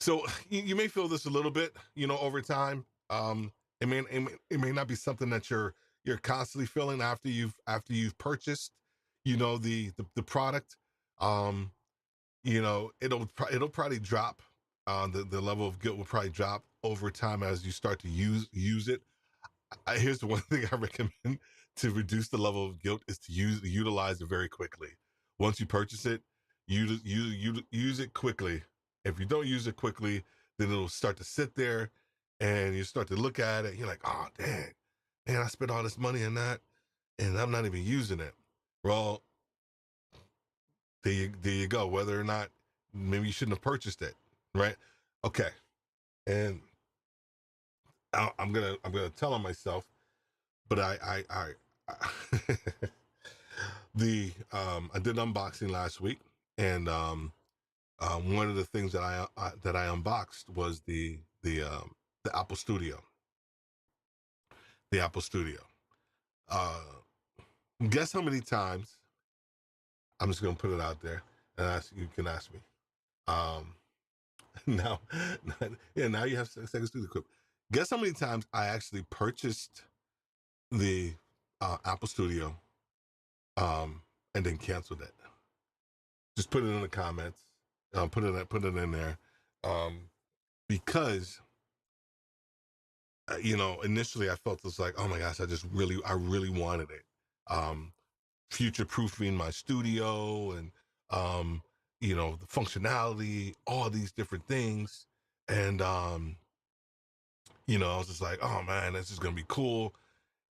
So you may feel this a little bit, over time. It may not be something that you're constantly feeling after you've purchased, the product. Um, it'll probably drop. The level of guilt will probably drop over time as you start to use it. Here's the one thing I recommend to reduce the level of guilt is to utilize it very quickly. Once you purchase it, you use it quickly. If you don't use it quickly, then it'll start to sit there, and you start to look at it. You're like, oh dang, man, I spent all this money on that, and I'm not even using it. Well, there you go. Whether or not, maybe you shouldn't have purchased it, right? Okay, and I'm gonna tell on myself, but I I did unboxing last week, and One of the things that I unboxed was the Apple Studio. The Apple Studio. Uh, guess how many times? I'm just gonna put it out there, and you can ask me. Um, now, yeah, now you have second studio clip. Guess how many times I actually purchased the Apple Studio, and then canceled it. Just put it in the comments. Put it in there, um, because initially I felt this like, oh my gosh, I really wanted it. Future proofing my studio and the functionality, all these different things, and I was just like, oh man, this is gonna be cool.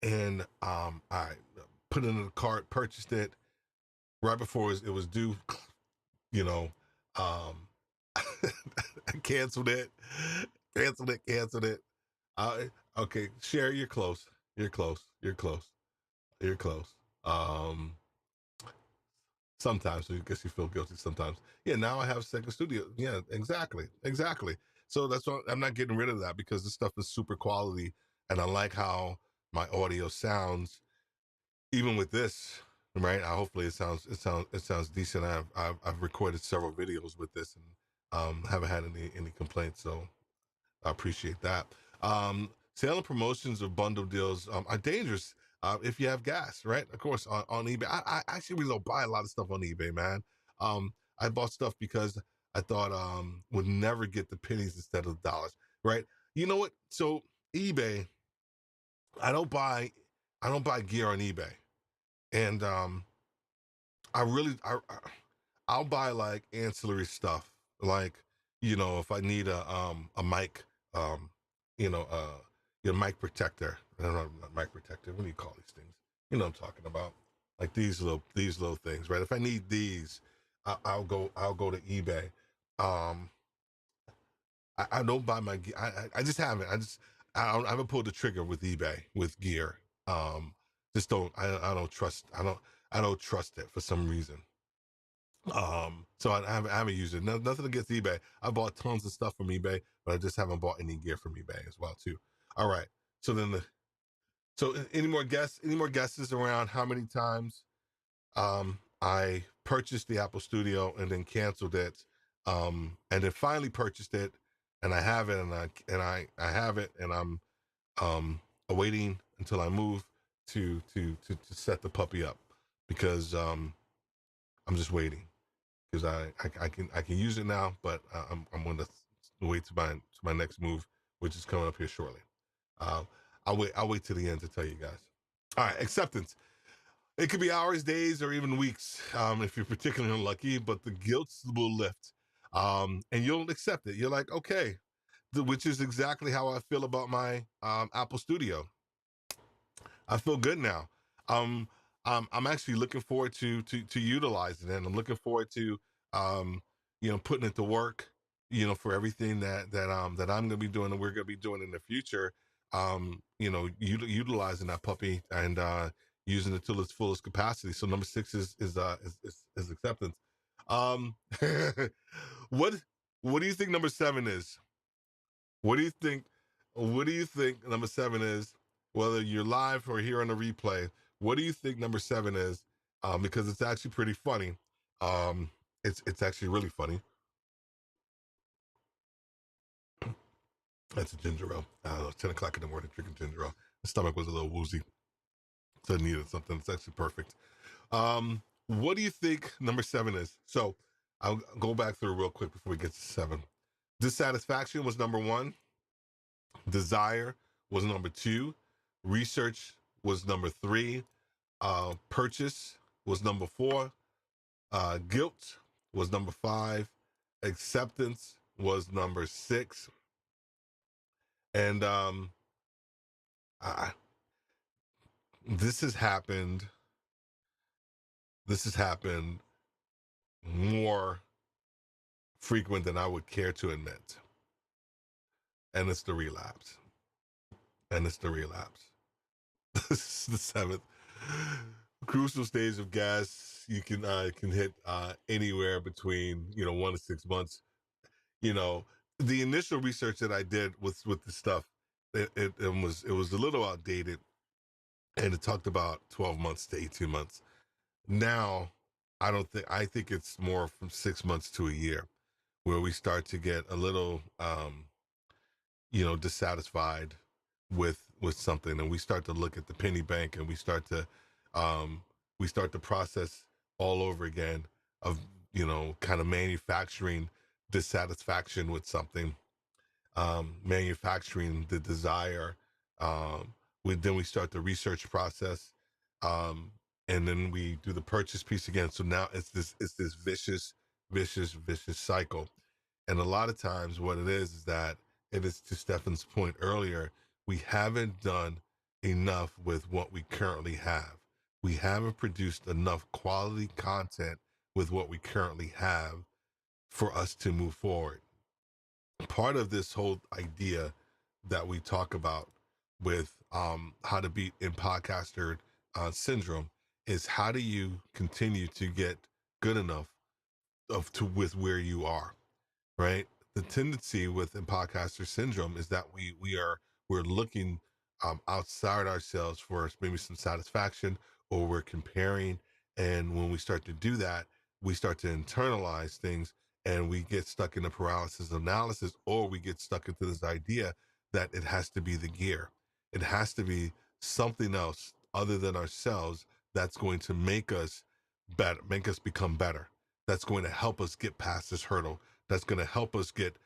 And I put it in the cart, purchased it right before it was due. You know, um, I canceled it, canceled it. Okay, Sherry, you're close. You're close. You're close. You're close. Um, Sometimes, so I guess you feel guilty sometimes. Yeah, now I have second studio. Yeah, exactly. So that's why I'm not getting rid of that, because this stuff is super quality, and I like how my audio sounds, even with this. Right? Hopefully it sounds decent. I've recorded several videos with this, and haven't had any complaints. So I appreciate that. Sale and promotions of bundle deals are dangerous if you have gas, right? Of course, on eBay. I actually really don't buy a lot of stuff on eBay, man. I bought stuff because I thought would never get the pennies instead of the dollars, right? You know what? So eBay, I don't buy gear on eBay, and I'll buy like ancillary stuff, like if I need a mic, um you know uh your mic protector. I don't know, not mic protector. What do you call these things? You know what I'm talking about? Like these little things, right? If I need these, I'll go to eBay. Um, I don't buy my gear. I just haven't. I haven't pulled the trigger with eBay with gear. Um, just don't. I don't trust. I don't trust it for some reason. So I haven't used it. Nothing against eBay. I bought tons of stuff from eBay, but I just haven't bought any gear from eBay as well too. All right. So any more guesses around how many times I purchased the Apple Studio and then canceled it, and then finally purchased it, and I have it, and I have it, and I'm awaiting until I move to set the puppy up, because I'm just waiting, because I can use it now, but I'm going to wait to my next move, which is coming up here shortly. Uh, I'll wait till the end to tell you guys. All right, acceptance. It could be hours, days, or even weeks, if you're particularly unlucky, but the guilt will lift, and you'll accept it. You're like, okay, which is exactly how I feel about my Apple Studio. I feel good now. Um, I'm actually looking forward to utilizing it, and I'm looking forward to putting it to work. For everything that I'm going to be doing and we're going to be doing in the future. Utilizing that puppy and using it to its fullest capacity. So number 6 is acceptance. Um, what what do you think number 7 is? What do you think? What do you think number 7 is? Whether you're live or here on the replay, what do you think number 7 is? Because it's actually pretty funny. It's actually really funny. That's a ginger ale. I don't know, it's 10 o'clock in the morning drinking ginger ale. The stomach was a little woozy, so I needed something. It's actually perfect. What do you think number 7 is? So I'll go back through real quick before we get to 7. Dissatisfaction was number 1. Desire was number 2. Research was number 3. Purchase was number 4. Guilt was number 5. Acceptance was number 6. And I, this has happened. This has happened more frequent than I would care to admit. And it's the relapse. This is the 7th. Crucial stage of gas. can hit anywhere between 1 to 6 months. You know, the initial research that I did with the stuff, it was a little outdated, and it talked about 12 months to 18 months. Now, I think it's more from 6 months to a year where we start to get a little dissatisfied with something, and we start to look at the penny bank, and um we start the process all over again of kind of manufacturing dissatisfaction with something, manufacturing the desire. Then we start the research process, um, and then we do the purchase piece again. So now it's this vicious cycle. And a lot of times, what it is that it is, to Stefan's point earlier, we haven't done enough with what we currently have. We haven't produced enough quality content with what we currently have for us to move forward. Part of this whole idea that we talk about with how to beat imposter syndrome is, how do you continue to get good enough with where you are, right? The tendency with imposter syndrome is that we're looking outside ourselves for maybe some satisfaction, or we're comparing. And when we start to do that, we start to internalize things, and we get stuck in the paralysis analysis, or we get stuck into this idea that it has to be the gear. It has to be something else other than ourselves that's going to make us better, make us become better. That's going to help us get past this hurdle. That's going to help us get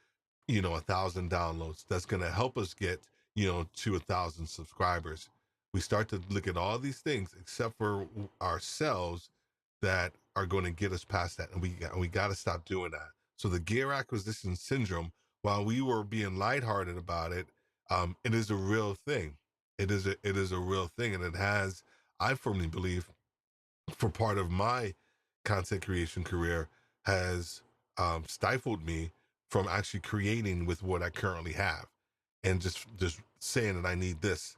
1,000 downloads. That's going to help us get to 1,000 subscribers. We start to look at all these things except for ourselves that are going to get us past that, and we got to stop doing that. So the gear acquisition syndrome, while we were being lighthearted about it, it is a real thing. It is a real thing, and it has, I firmly believe, for part of my content creation career, has stifled me from actually creating with what I currently have, and just saying that I need this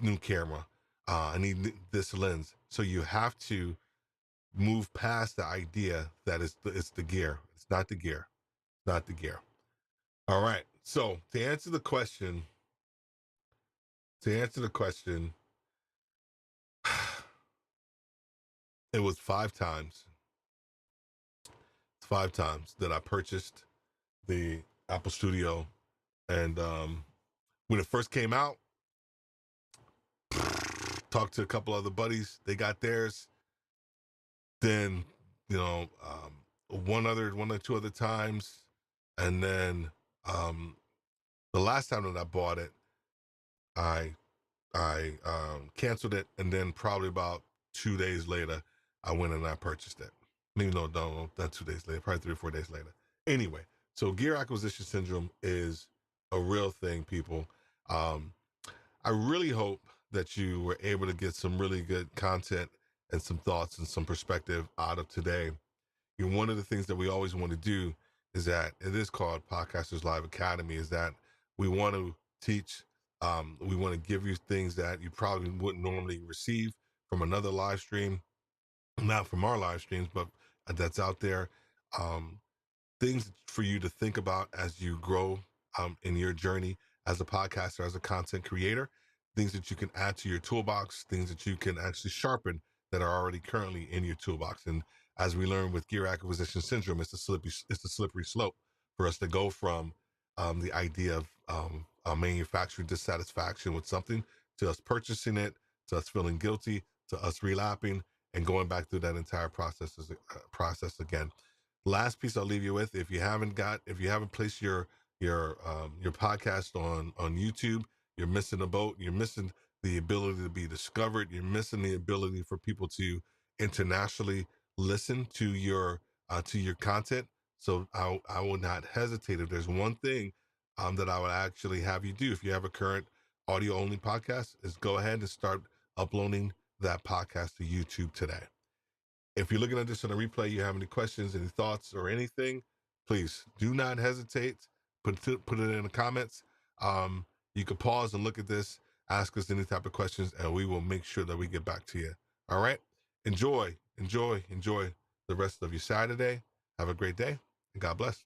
new camera, I need this lens. So you have to move past the idea that it's the gear. It's not the gear, not the gear. All right. So to answer the question, it was 5 times. 5 times that I purchased the Apple Studio, and when it first came out, talked to a couple other buddies. They got theirs. Then, one or two other times, and then the last time that I bought it, I canceled it, and then probably about 2 days later, I went and I purchased it. Maybe no, not 2 days later, probably 3 or 4 days later. Anyway, so gear acquisition syndrome is a real thing, people. Um, I really hope that you were able to get some really good content and some thoughts and some perspective out of today. One of the things that we always want to do is that it is called Podcasters Live Academy, is that we want to teach, we want to give you things that you probably wouldn't normally receive from another live stream, not from our live streams, but that's out there. Um, Things for you to think about as you grow in your journey as a podcaster, as a content creator, things that you can add to your toolbox, things that you can actually sharpen that are already currently in your toolbox. And as we learned with gear acquisition syndrome, it's a slippery slope for us to go from the idea of manufacturing dissatisfaction with something, to us purchasing it, to us feeling guilty, to us relapping and going back through that entire process again. Last piece I'll leave you with: if you haven't placed your podcast on YouTube, you're missing a boat. You're missing the ability to be discovered. You're missing the ability for people to internationally listen to your content. So I will not hesitate. If there's one thing that I would actually have you do, if you have a current audio only podcast, is go ahead and start uploading that podcast to YouTube today. If you're looking at this on a replay, you have any questions, any thoughts, or anything, please do not hesitate. Put it in the comments. You can pause and look at this, ask us any type of questions, and we will make sure that we get back to you. All right. Enjoy enjoy the rest of your Saturday. Have a great day, and God bless.